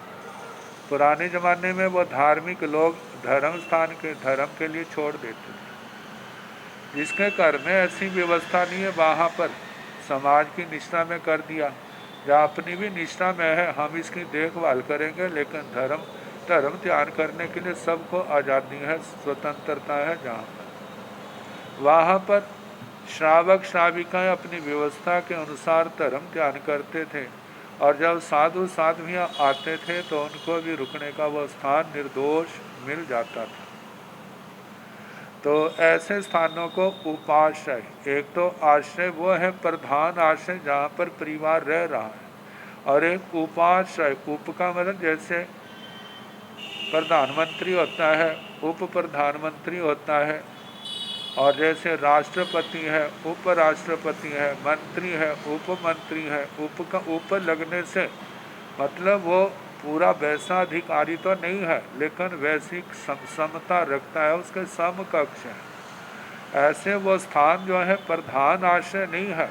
पुराने ज़माने में वो धार्मिक लोग धर्म स्थान के धर्म के लिए छोड़ देते थे। जिसके घर में ऐसी व्यवस्था नहीं है, वहाँ पर समाज की निष्ठा में कर दिया, या अपनी भी निष्ठा में है, हम इसकी देखभाल करेंगे, लेकिन धर्म त्याग करने के लिए सबको आज़ादी है, स्वतंत्रता है। जहाँ पर वहाँ पर श्रावक श्राविकाएँ अपनी व्यवस्था के अनुसार धर्म त्याग करते थे, और जब साधु साध्वियाँ आते थे तो उनको भी रुकने का वो स्थान निर्दोष मिल जाता था। तो ऐसे स्थानों को उपाश्रय, एक तो आश्रय वो है प्रधान आश्रय जहाँ पर परिवार रह रहा है, और एक उपाश्रय, उप का मतलब जैसे प्रधानमंत्री होता है, उप प्रधानमंत्री होता है, और जैसे राष्ट्रपति है, उपराष्ट्रपति है, मंत्री है, उपमंत्री है, उप लगने से मतलब वो पूरा वैसा अधिकारी तो नहीं है, लेकिन वैसी समता रखता है, उसके समकक्ष है। ऐसे वो स्थान जो है प्रधान आश्रय नहीं है,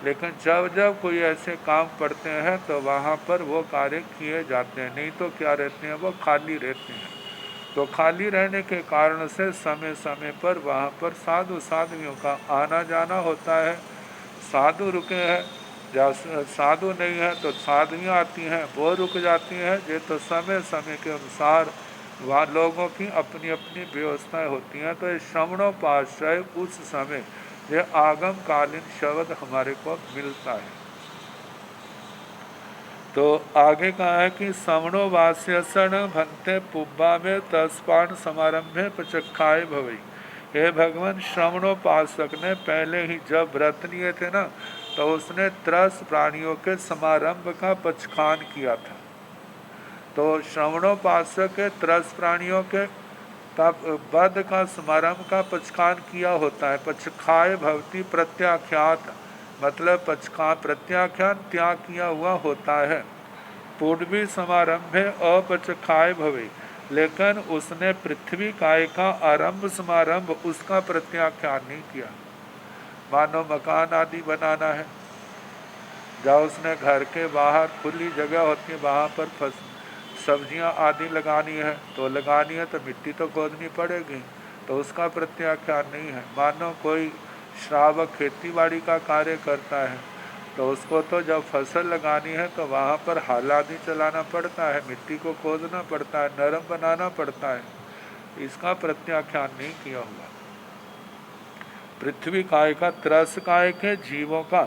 लेकिन जब जब कोई ऐसे काम पड़ते हैं तो वहाँ पर वो कार्य किए जाते हैं, नहीं तो क्या रहते हैं, वो खाली रहते हैं। तो खाली रहने के कारण से समय समय पर वहाँ पर साधु साध्वियों का आना जाना होता है। साधु रुके हैं, जब साधु नहीं है तो साधुएँ आती हैं, वो रुक जाती हैं। ये तो समय समय के अनुसार वहाँ लोगों की अपनी अपनी व्यवस्थाएं होती हैं। तो ये श्रवणोपाश्रय उस समय ये आगमकालीन शब्द हमारे को मिलता है। तो आगे कहा है कि श्रवणो वास्यसन भंते पुब्बा में तस्पान समारंभे पचखाए भवई। हे भगवान, श्रवणोपासक ने पहले ही जब व्रत लिए थे ना, तो उसने 13 प्राणियों के समारंभ का पचखान किया था। तो श्रवणोपासक के 13 प्राणियों के वध का समारंभ का पचखान किया होता है। पचखाए भवती प्रत्याख्यात, मतलब पचखा प्रत्याख्यान त्याग किया हुआ होता है। पूर्वी समारंभे अपचखाए भवे, लेकिन उसने पृथ्वी काय का आरंभ समारंभ उसका प्रत्याख्यान नहीं किया। मानो मकान आदि बनाना है, जहाँ उसने घर के बाहर खुली जगह होती है, वहाँ पर सब्जियां आदि लगानी है, तो लगानी है तो मिट्टी तो खोदनी पड़ेगी, तो उसका प्रत्याख्यान नहीं है। मानो कोई श्रावक खेतीबाड़ी का कार्य करता है, तो उसको तो जब फसल लगानी है तो वहाँ पर हल आदि चलाना पड़ता है, मिट्टी को खोदना पड़ता है, नरम बनाना पड़ता है, इसका प्रत्याख्यान नहीं किया हुआ। पृथ्वी काय का 13 काय के जीवों का,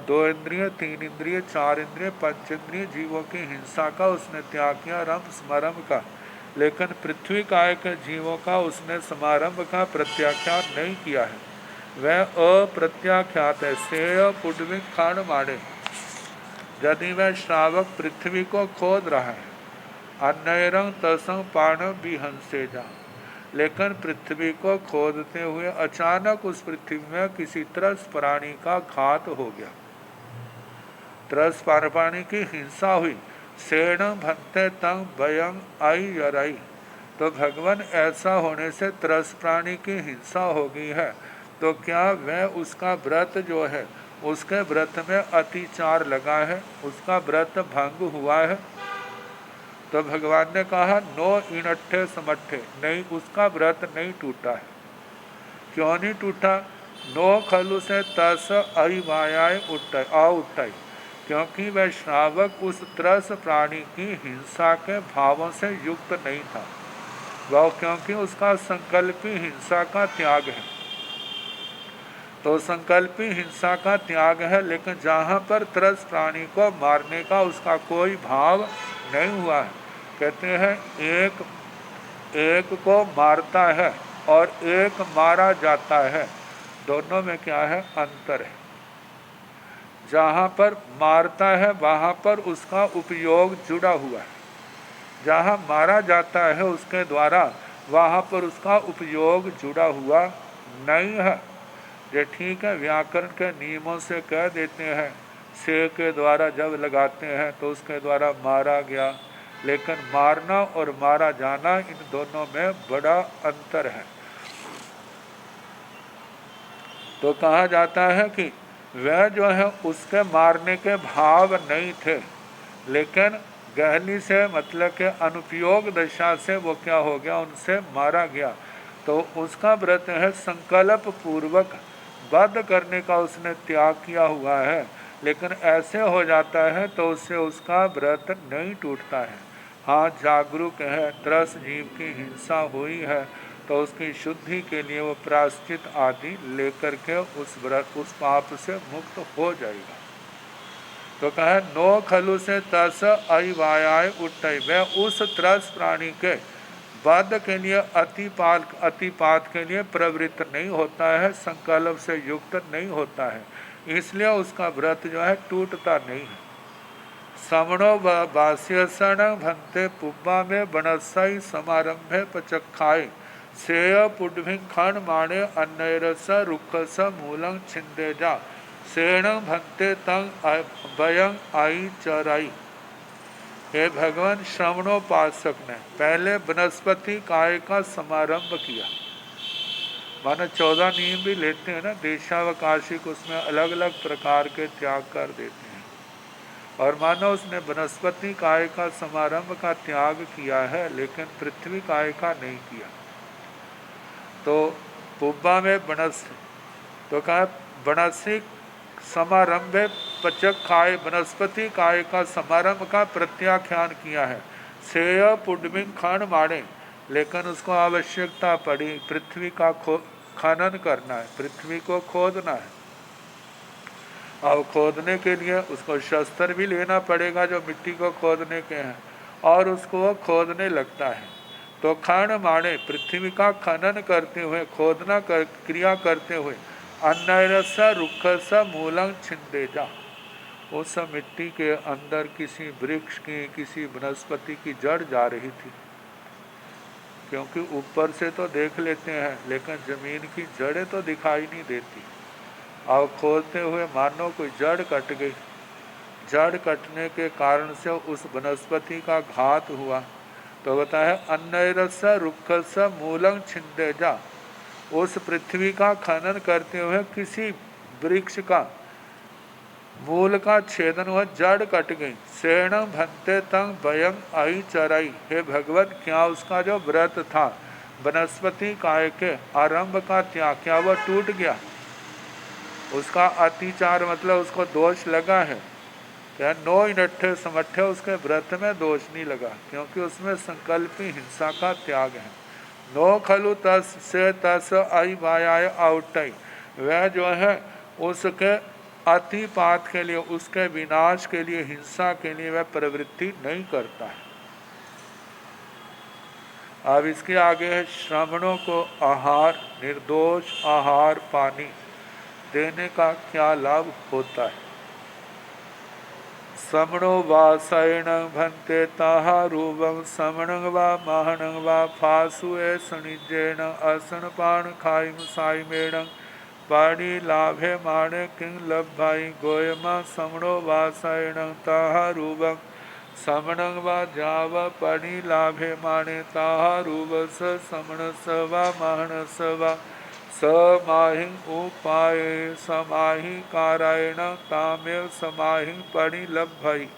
2 इंद्रिय, 3 इंद्रिय, 4 इंद्रिय, 5 इंद्रिय जीवों की हिंसा का उसने त्याग किया, रंभ समारंभ का। लेकिन पृथ्वी काय के जीवों का उसने समारंभ का प्रत्याख्यान नहीं किया है, वह अप्रत्याख्यात है। सेय पुडविंग खाण माड़े, यदि वह श्रावक पृथ्वी को खोद रहा है, अन्यरंग तसंग पाण बिहंसे जा, लेकिन पृथ्वी को खोदते हुए अचानक उस पृथ्वी में किसी त्रस प्राणी का घात हो गया, त्रस प्राणी की हिंसा हुई। सेण भंते तंग भयंग आई यराई, तो भगवान ऐसा होने से त्रस प्राणी की हिंसा हो गई है, तो क्या वह उसका व्रत जो है, उसके व्रत में अतिचार लगा है, उसका व्रत भंग हुआ है? तो भगवान ने कहा नो इनट्ठे समट्ठे, नहीं, उसका व्रत नहीं टूटा है। क्यों नहीं टूटा? नो खलु से तस अहिमायाय उठाई, क्योंकि वह श्रावक उस त्रस प्राणी की हिंसा के भावों से युक्त नहीं था, वह क्योंकि उसका संकल्पी हिंसा का त्याग है। तो संकल्पी हिंसा का त्याग है, लेकिन जहाँ पर त्रस प्राणी को मारने का उसका कोई भाव नहीं हुआ है। कहते हैं एक को मारता है और एक मारा जाता है, दोनों में क्या है? अंतर है। जहाँ पर मारता है वहाँ पर उसका उपयोग जुड़ा हुआ है, जहाँ मारा जाता है उसके द्वारा वहाँ पर उसका उपयोग जुड़ा हुआ नहीं है। ये ठीक है, व्याकरण के नियमों से कह देते हैं, से के द्वारा जब लगाते हैं तो उसके द्वारा मारा गया, लेकिन मारना और मारा जाना, इन दोनों में बड़ा अंतर है। तो कहा जाता है कि वह जो है उसके मारने के भाव नहीं थे, लेकिन गहली से मतलब के अनुपयोग दशा से वो क्या हो गया? उनसे मारा गया। तो उसका व्रत है संकल्प पूर्वक वध करने का, उसने त्याग किया हुआ है, लेकिन ऐसे हो जाता है तो उससे उसका व्रत नहीं टूटता है। हाँ, जागरूक है, त्रस जीव की हिंसा हुई है तो उसकी शुद्धि के लिए वो प्रायश्चित आदि लेकर के उस पाप से मुक्त हो जाएगा। तो कहे नो खलु से तस अहिवायाय उठई, वह उस त्रस प्राणी के वध के लिए अतिपात के लिए प्रवृत्त नहीं होता है, संकल्प से युक्त नहीं होता है, इसलिए उसका व्रत जो है टूटता नहीं है। समणो वास्यसण भंते पुब्बा में बनसाई समारंभे पचखाए, सेय पुड्भिं खण माणे अन्नैरस रुखस मूलं छिंदे जा सेणं भंते तंग भयं आई चराई। हे भगवान, श्रवणोपासक ने पहले वनस्पति काय का समारंभ किया। मानो 14 नियम भी लेते हैं ना देशावकाशिक, उसमें अलग अलग प्रकार के त्याग कर देते हैं। और मानो उसने वनस्पति काय का समारंभ का त्याग किया है, लेकिन पृथ्वी काय का नहीं किया। तो पुब्बा में बनस तो कहा बनसिक समारंभ पचक काय वनस्पति काय का समारंभ का प्रत्याख्यान किया है। सेय पुड्मिंग खन माणे, लेकिन उसको आवश्यकता पड़ी पृथ्वी का खनन करना है, पृथ्वी को खोदना है। अब खोदने के लिए उसको शस्त्र भी लेना पड़ेगा जो मिट्टी को खोदने के हैं, और उसको वो खोदने लगता है। तो खन माणे, पृथ्वी का खनन करते हुए, खोदना क्रिया करते हुए, अन्नरस रुखस मूलं छिंदेजा, उस मिट्टी के अंदर किसी वृक्ष की, किसी वनस्पति की जड़ जा रही थी। क्योंकि ऊपर से तो देख लेते हैं, लेकिन जमीन की जड़ें तो दिखाई नहीं देती। और खोदते हुए मानो कोई जड़ कट गई। जड़ कटने के कारण से उस वनस्पति का घात हुआ। तो बताया अन्नरस रुखस मूलं छिंदेजा, उस पृथ्वी का खनन करते हुए किसी वृक्ष का मूल का छेदन हुआ, जड़ कट गई। सेणं भंते तंग भयं आई चराई। हे भगवत, क्या उसका जो व्रत था वनस्पति काय के आरंभ का त्याग, क्या वह टूट गया? उसका अतिचार मतलब उसको दोष लगा है क्या? 9 इनट्ठे समट्ठे उसके व्रत में दोष नहीं लगा, क्योंकि उसमें संकल्पी हिंसा का त्याग है। 9 खलु तस से तस आई मायाय आउटाई, वह जो है उसके अतिपात के लिए, उसके विनाश के लिए, हिंसा के लिए वह प्रवृत्ति नहीं करता है। अब इसके आगे है श्रमणों को आहार, निर्दोष आहार पानी देने का क्या लाभ होता है। समणो वा सैणं भंते ताहारूपं समणं वा महनं वा फासुए सनिजेण असन पाण खाइम साइमेणं पाणी लाभे माणे किंग लभाई गोयमा समणो वा सैणं ताहारूपं समणं वा जाव पाणी लाभे माणे ताहारूपस समण स वा महन स वा समाहि उपाय समाहि कारायण तामेव समाहि परिलभ्य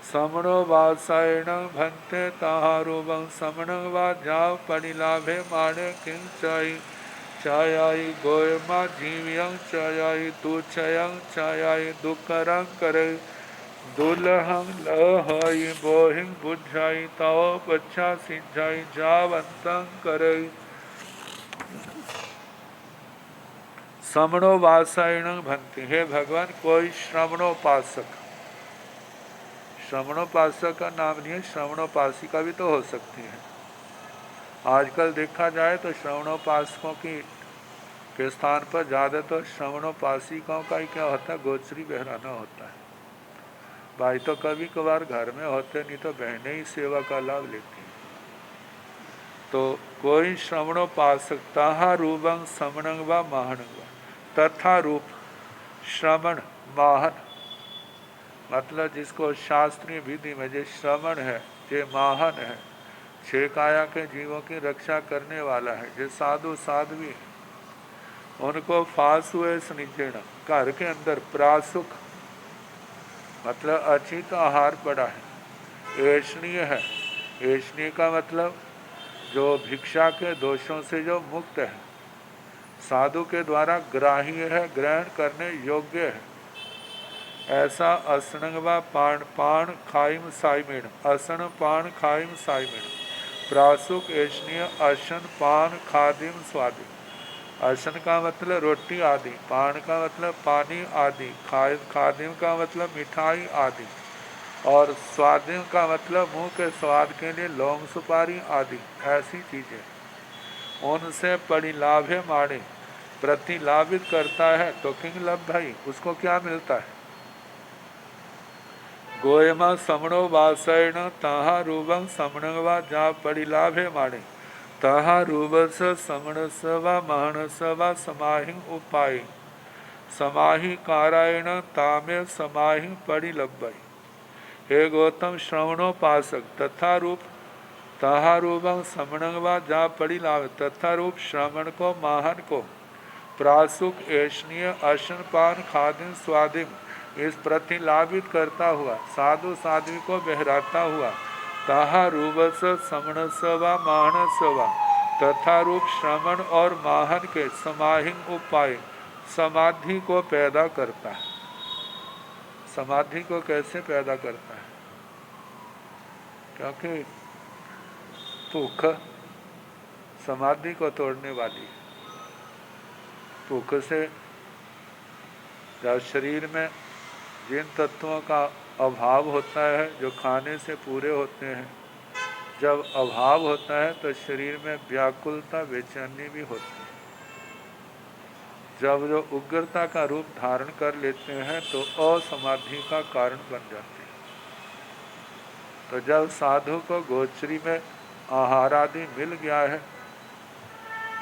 समणो वासायण भंते ताहारूपं समणं वा जाव परिलाभे माणे किं चाय चायाई गोयमा जीव्यं चायाई तुच्छयं चायाई दुःखरं करे दुलहं लहई बोहिं बुझाई तव पच्छा सिंझाई जावंतं करे श्रमणो वासायण भंति। हे भगवान, कोई श्रवणोपासक, श्रवणोपासक का नाम नहीं है, श्रवणोपासिका भी तो हो सकती है। आजकल देखा जाए तो श्रवणोपासकों के स्थान पर ज़्यादा तो श्रवणोपासिकाओं का ही क्या होता है, गोचरी बहराना होता है। भाई तो कभी कभार घर में होते, नहीं तो बहनें ही सेवा का लाभ लेती हैं। तो कोई श्रवणोपासक ताहा रूपं समणं व महनं व, तथा रूप श्रवण माहन मतलब जिसको शास्त्रीय विधि में जो श्रवण है, जो माहन है, 6 काया के जीवों की रक्षा करने वाला है, जो साधु साध्वी है, उनको फास हुए स्निजेण, घर के अंदर प्रासुक मतलब अचित आहार पड़ा है। ऐष्णीय है, ऐष्णीय का मतलब जो भिक्षा के दोषों से जो मुक्त है, साधु के द्वारा ग्राह्य है, ग्रहण करने योग्य है, ऐसा असणंगवा पाण खाइम साइमेण, असन पान खाइम साइमेण, प्रासुक ऐष्णीय अशन पान खादिम स्वादिम। असन का मतलब रोटी आदि, पान का मतलब पानी आदि, खादिम का मतलब मिठाई आदि, और स्वादिम का मतलब मुंह के स्वाद के लिए लौंग सुपारी आदि ऐसी चीजें, उनसे परिलाभे माणे प्रतिलाभित करता है। तो किंग लभ भाई, उसको क्या मिलता है? गोयमा समणो वासैण ताहा रूपं समणं वा जा परिलाभे माणे तहा रूपस समणस व मानस व समाहि उपाय समाहि कारायण तामे समाहि परिलभ्य। हे गौतम श्रवणोपासक तथा रूप तहा रूपम समणंग व जा परिलाभ तथा रूप श्रवण को माहन को प्रासुक ऐष्णीय अशनपान खादिन स्वादिन इस प्रतिलाभित करता हुआ साधु साध्वी को बहराता हुआ ताहा रूपस समणस व मानस व तथा रूप श्रवण और माहन के समाहिंग उपाय समाधि को पैदा करता है। समाधि को कैसे पैदा करता है? क्योंकि भूख समाधि को तोड़ने वाली है। भूख से जब शरीर में जिन तत्वों का अभाव होता है जो खाने से पूरे होते हैं, जब अभाव होता है तो शरीर में व्याकुलता बेचैनी भी होती है। जब जो उग्रता का रूप धारण कर लेते हैं तो असमाधि का कारण बन जाते हैं। तो जब साधु को गोचरी में आहार आदि मिल गया है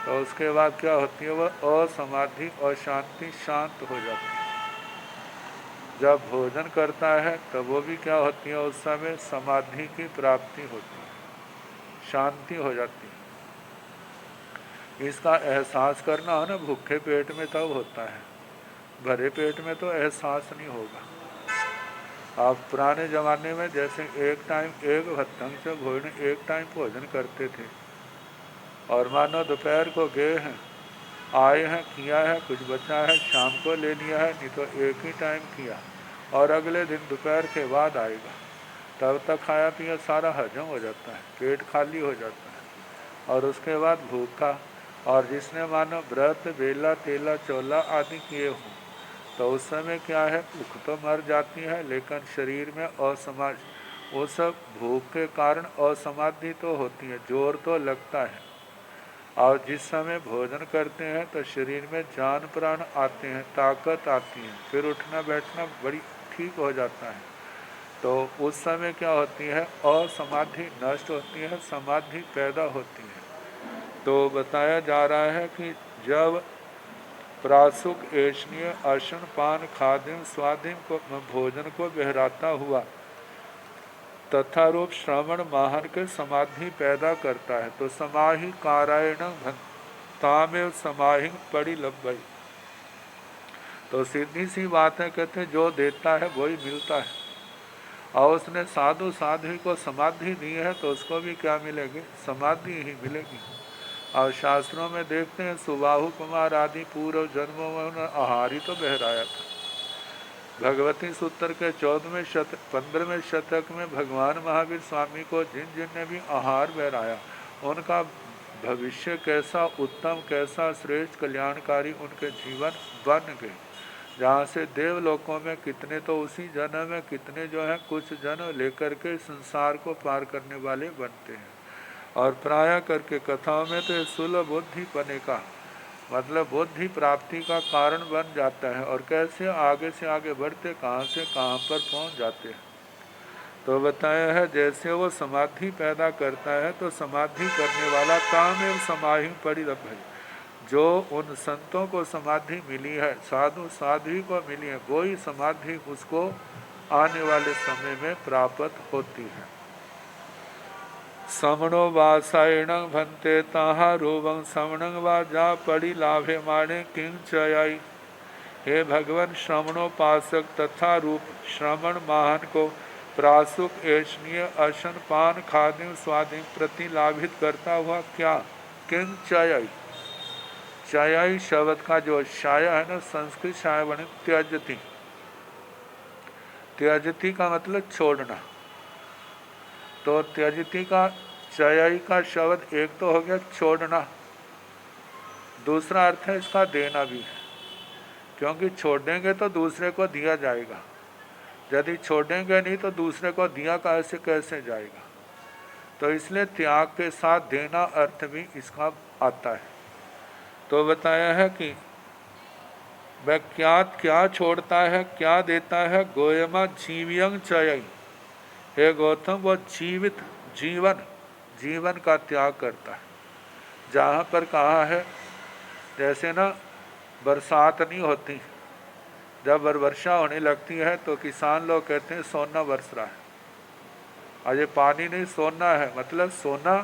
तो उसके बाद क्या होती है, वह असमाधि और शांति शांत हो जाती है। जब भोजन करता है तब वो भी क्या होती है, उस समय समाधि की प्राप्ति होती है, शांति हो जाती है। इसका एहसास करना हो ना भूखे पेट में तब होता है, भरे पेट में तो एहसास नहीं होगा। आप पुराने ज़माने में जैसे एक टाइम एक भत्तंग से भोजन एक टाइम भोजन करते थे और मानो दोपहर को गए हैं, आए हैं, किया है, कुछ बचा है, शाम को ले लिया है, नहीं तो एक ही टाइम किया और अगले दिन दोपहर के बाद आएगा, तब तक खाया पिया सारा हजम हो जाता है, पेट खाली हो जाता है और उसके बाद भूखा। और जिसने मानो व्रत बेला तेला चोला आदि किए हों तो उस समय क्या है, भूख तो मर जाती है लेकिन शरीर में असमाधि, वो सब भूख के कारण असमाधि तो होती है, जोर तो लगता है। और जिस समय भोजन करते हैं तो शरीर में जान प्राण आते हैं, ताकत आती है, फिर उठना बैठना बड़ी ठीक हो जाता है। तो उस समय क्या होती है, असमाधि नष्ट होती है, समाधि पैदा होती है। तो बताया जा रहा है कि जब प्रासुक ऐष्णीय अशन पान खादिम स्वादिम को भोजन को बहराता हुआ तथा रूप श्रवण माहन के समाधि पैदा करता है तो समाहि कारायण तामेव समाहि परिलभ्य। तो सीधी सी बात है, कहते जो देता है वही मिलता है। और उसने साधु साध्वी को समाधि दी है तो उसको भी क्या मिलेगी, समाधि ही मिलेगी। और शास्त्रों में देखते हैं सुबाहु कुमार आदि पूर्व जन्मों में उन्होंने आहार ही तो बहराया था। भगवती सूत्र के 15वें शतक में भगवान महावीर स्वामी को जिन जिन ने भी आहार बहराया उनका भविष्य कैसा उत्तम कैसा श्रेष्ठ कल्याणकारी उनके जीवन बन गए। जहाँ से देवलोकों में कितने तो उसी जन्म में कितने जो है कुछ जन्म लेकर के संसार को पार करने वाले बनते हैं। और प्राय करके कथाओं में तो सुलभ बुद्धि बने का मतलब बुद्धि प्राप्ति का कारण बन जाता है और कैसे आगे से आगे बढ़ते कहाँ से कहाँ पर पहुँच जाते हैं। तो बताया है जैसे वो समाधि पैदा करता है तो समाधि करने वाला काम एवं समाहि परिलभ है। जो उन संतों को समाधि मिली है, साधु साध्वी को मिली है, वही समाधि उसको आने वाले समय में प्राप्त होती है। समणो वासायण भंते ताहा रूपं समणं वा जा पड़ी लाभे माणे किंग चयाई। हे भगवान श्रवणोपासक तथा रूप श्रवण माहन को प्रासुक ऐष्णीय अशन पान खादिम स्वादिम प्रतिलाभित करता हुआ क्या किंग चयाई। चयाई शब्द का जो शाया है ना, संस्कृत शाया बने त्यजती। त्यजती का मतलब छोड़ना। तो त्यजती का चयाई का शब्द एक तो हो गया छोड़ना, दूसरा अर्थ है इसका देना भी है, क्योंकि छोड़ेंगे तो दूसरे को दिया जाएगा, यदि छोड़ेंगे नहीं तो दूसरे को दिया कैसे जाएगा। तो इसलिए त्याग के साथ देना अर्थ भी इसका आता है। तो बताया है कि वह क्या क्या छोड़ता है क्या देता है, गोयमा जीवियंग चयई। हे गौतम वो जीवन का त्याग करता है। जहाँ पर कहा है, जैसे ना बरसात नहीं होती, जब वर्षा होने लगती है तो किसान लोग कहते हैं सोना बरस रहा है। और ये पानी नहीं, सोना है, मतलब सोना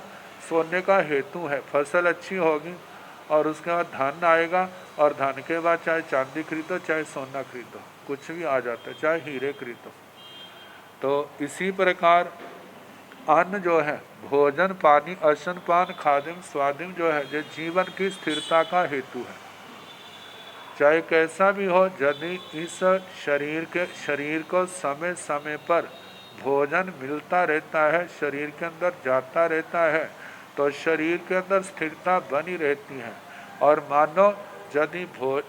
सोने का हेतु है। फसल अच्छी होगी और उसके बाद धन आएगा, और धन के बाद चाहे चांदी खरीदो चाहे सोना खरीदो, कुछ भी आ जाता है, चाहे हीरे खरीदो। तो इसी प्रकार अन्न जो है, भोजन पानी अशन पान खादिम स्वादिम जो है, जो जीवन की स्थिरता का हेतु है। चाहे कैसा भी हो, यदि इस शरीर को समय समय पर भोजन मिलता रहता है, शरीर के अंदर जाता रहता है, तो शरीर के अंदर स्थिरता बनी रहती है। और मानो यदि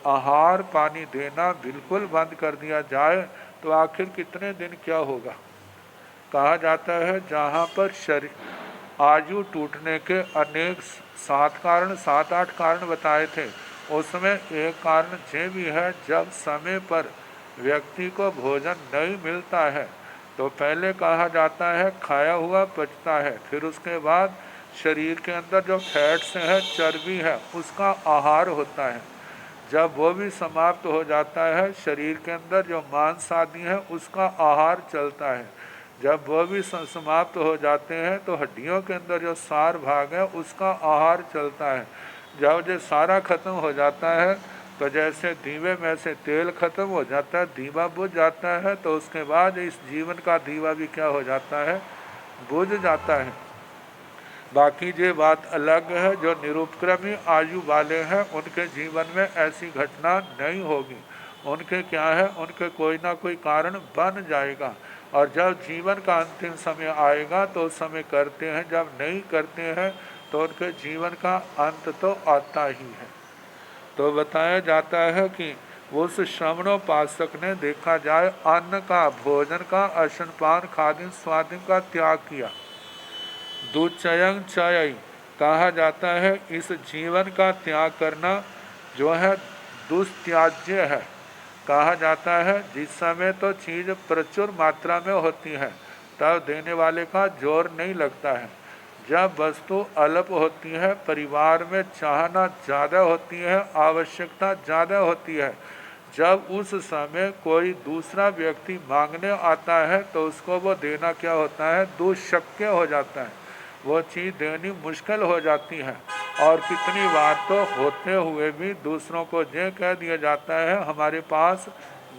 आहार पानी देना बिल्कुल बंद कर दिया जाए तो आखिर कितने दिन क्या होगा। कहा जाता है जहाँ पर शरीर आयु टूटने के अनेक 7 8 कारण बताए थे, उसमें एक कारण ये भी है, जब समय पर व्यक्ति को भोजन नहीं मिलता है तो पहले कहा जाता है खाया हुआ पचता है, फिर उसके बाद शरीर के अंदर जो फैट्स है, चर्बी है, उसका आहार होता है। जब वो भी समाप्त हो जाता है, शरीर के अंदर जो मांस आदि है उसका आहार चलता है। जब वो भी समाप्त हो जाते हैं तो हड्डियों के अंदर जो सार भाग है उसका आहार चलता है। जब ये सारा खत्म हो जाता है तो जैसे दीवे में से तेल खत्म हो जाता है, दीवा बुझ जाता है, तो उसके बाद इस जीवन का दीवा भी क्या हो जाता है, बुझ जाता है। बाकी ये बात अलग है, जो निरुपक्रमी आयु वाले हैं उनके जीवन में ऐसी घटना नहीं होगी। उनके क्या है, उनके कोई ना कोई कारण बन जाएगा, और जब जीवन का अंतिम समय आएगा तो उस समय करते हैं, जब नहीं करते हैं तो उनके जीवन का अंत तो आता ही है। तो बताया जाता है कि उस श्रवणोपासक ने देखा जाए अन्न का, भोजन का, अशनपान खादिन स्वादिन का त्याग किया। दुचयंग चय कहा जाता है, इस जीवन का त्याग करना जो है दुस्त्याज्य है। कहा जाता है जिस समय तो चीज़ प्रचुर मात्रा में होती है तब देने वाले का जोर नहीं लगता है। जब वस्तु अल्प होती है, परिवार में चाहना ज़्यादा होती है, आवश्यकता ज़्यादा होती है, जब उस समय कोई दूसरा व्यक्ति मांगने आता है तो उसको वो देना क्या होता है, दुष्शक्य हो जाता है, वो चीज़ देनी मुश्किल हो जाती है। और कितनी बार तो होते हुए भी दूसरों को ये कह दिया जाता है हमारे पास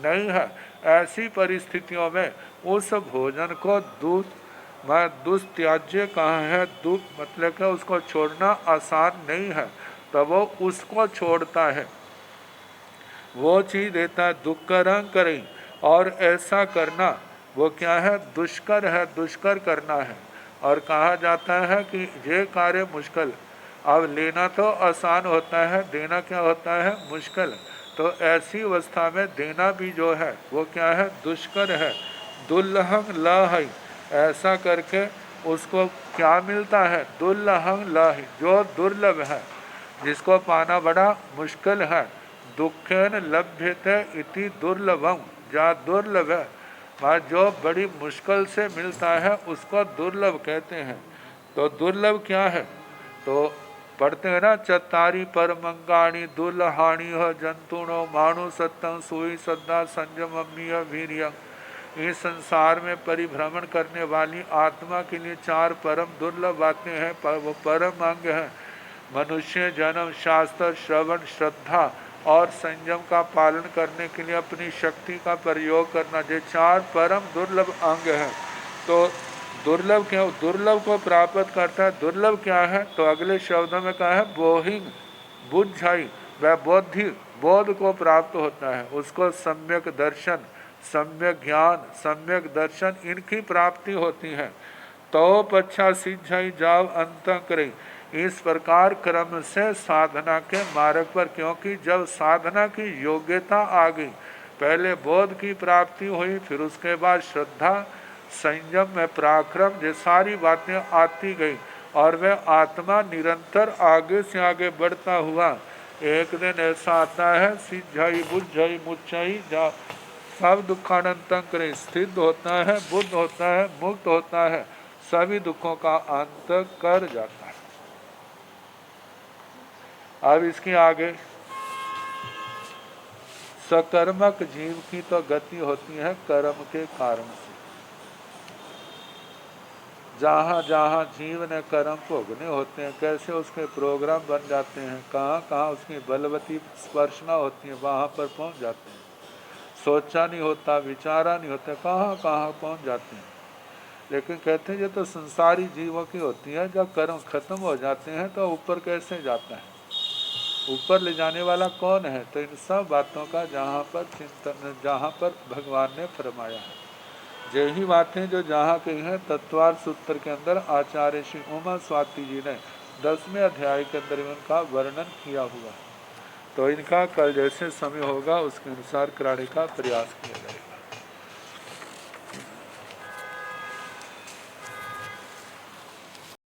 नहीं है। ऐसी परिस्थितियों में उस भोजन को दुस्त्याज्य कहा है, दुख मतलब कि उसको छोड़ना आसान नहीं है, तो वो उसको छोड़ता है, वो चीज़ देता है। दुष्करं करें, और ऐसा करना वो क्या है, दुष्कर है, दुष्कर करना है। और कहा जाता है कि ये कार्य मुश्किल, अब लेना तो आसान होता है, देना क्या होता है, मुश्किल। तो ऐसी अवस्था में देना भी जो है वो क्या है, दुष्कर है। दुर्लभं लह, ऐसा करके उसको क्या मिलता है, दुर्लभं लह, जो दुर्लभ है, जिसको पाना बड़ा मुश्किल है। दुखेन लभ्यते इति दुर्लभम, जहाँ दुर्लभ है, वहाँ जो बड़ी मुश्किल से मिलता है उसको दुर्लभ कहते हैं। तो दुर्लभ क्या है, तो पढ़ते हैं ना, चतारी पर मंगाणी दुर्लहाणी हो जंतुणो माणु सत्तम सुई सद्दा संजम अम्मीय वीर्य। इस संसार में परिभ्रमण करने वाली आत्मा के लिए 4 परम दुर्लभ बातें हैं, वो परम अंग है। मनुष्य जन्म, शास्त्र श्रवण, श्रद्धा और संयम का पालन करने के लिए अपनी शक्ति का प्रयोग करना, ये 4 परम दुर्लभ अंग हैं। तो दुर्लभ क्या, दुर्लभ को प्राप्त करता है। दुर्लभ क्या है, तो अगले शब्दों में कहा है बोहिंग बुझाई, वह बोध को प्राप्त होता है, उसको सम्यक दर्शन, सम्यक ज्ञान, सम्यक दर्शन, इनकी प्राप्ति होती है। तो पच्छा सिद्धाई जाव अंत करे, इस प्रकार क्रम से साधना के मार्ग पर, क्योंकि जब साधना की योग्यता आ गई, पहले बोध की प्राप्ति हुई, फिर उसके बाद श्रद्धा, संयम में पराक्रम, ये सारी बातें आती गई, और वह आत्मा निरंतर आगे से आगे बढ़ता हुआ एक दिन ऐसा आता है, सिद्धाई बुझाई मुच्चाई जा, सब दुखानंतम करे, स्थित होता है, बुद्ध होता है, मुक्त होता है, सभी दुखों का अंत कर जाता है। अब इसके आगे सकर्मक जीव की तो गति होती है कर्म के कारण से। जहाँ जहाँ जीव ने कर्म भोगने होते हैं, कैसे उसके प्रोग्राम बन जाते हैं, कहाँ कहाँ उसकी बलवती स्पर्शना होती है, वहाँ पर पहुँच जाते हैं। सोचा नहीं होता, विचारा नहीं होता, कहाँ कहाँ पहुँच जाते हैं। लेकिन कहते हैं ये तो संसारी जीवों की होती है, जब कर्म खत्म हो जाते हैं तो ऊपर कैसे जाता है, ऊपर ले जाने वाला कौन है। तो इन सब बातों का जहाँ पर चिंतन, जहाँ पर भगवान ने फरमाया है, यही बातें जो जहाँ कही हैं तत्वार सूत्र के अंदर आचार्य श्री उमा स्वाति जी ने 10वें अध्याय के अंदर इनका वर्णन किया हुआ है। तो इनका कल जैसे समय होगा उसके अनुसार कराने का प्रयास किया जाएगा।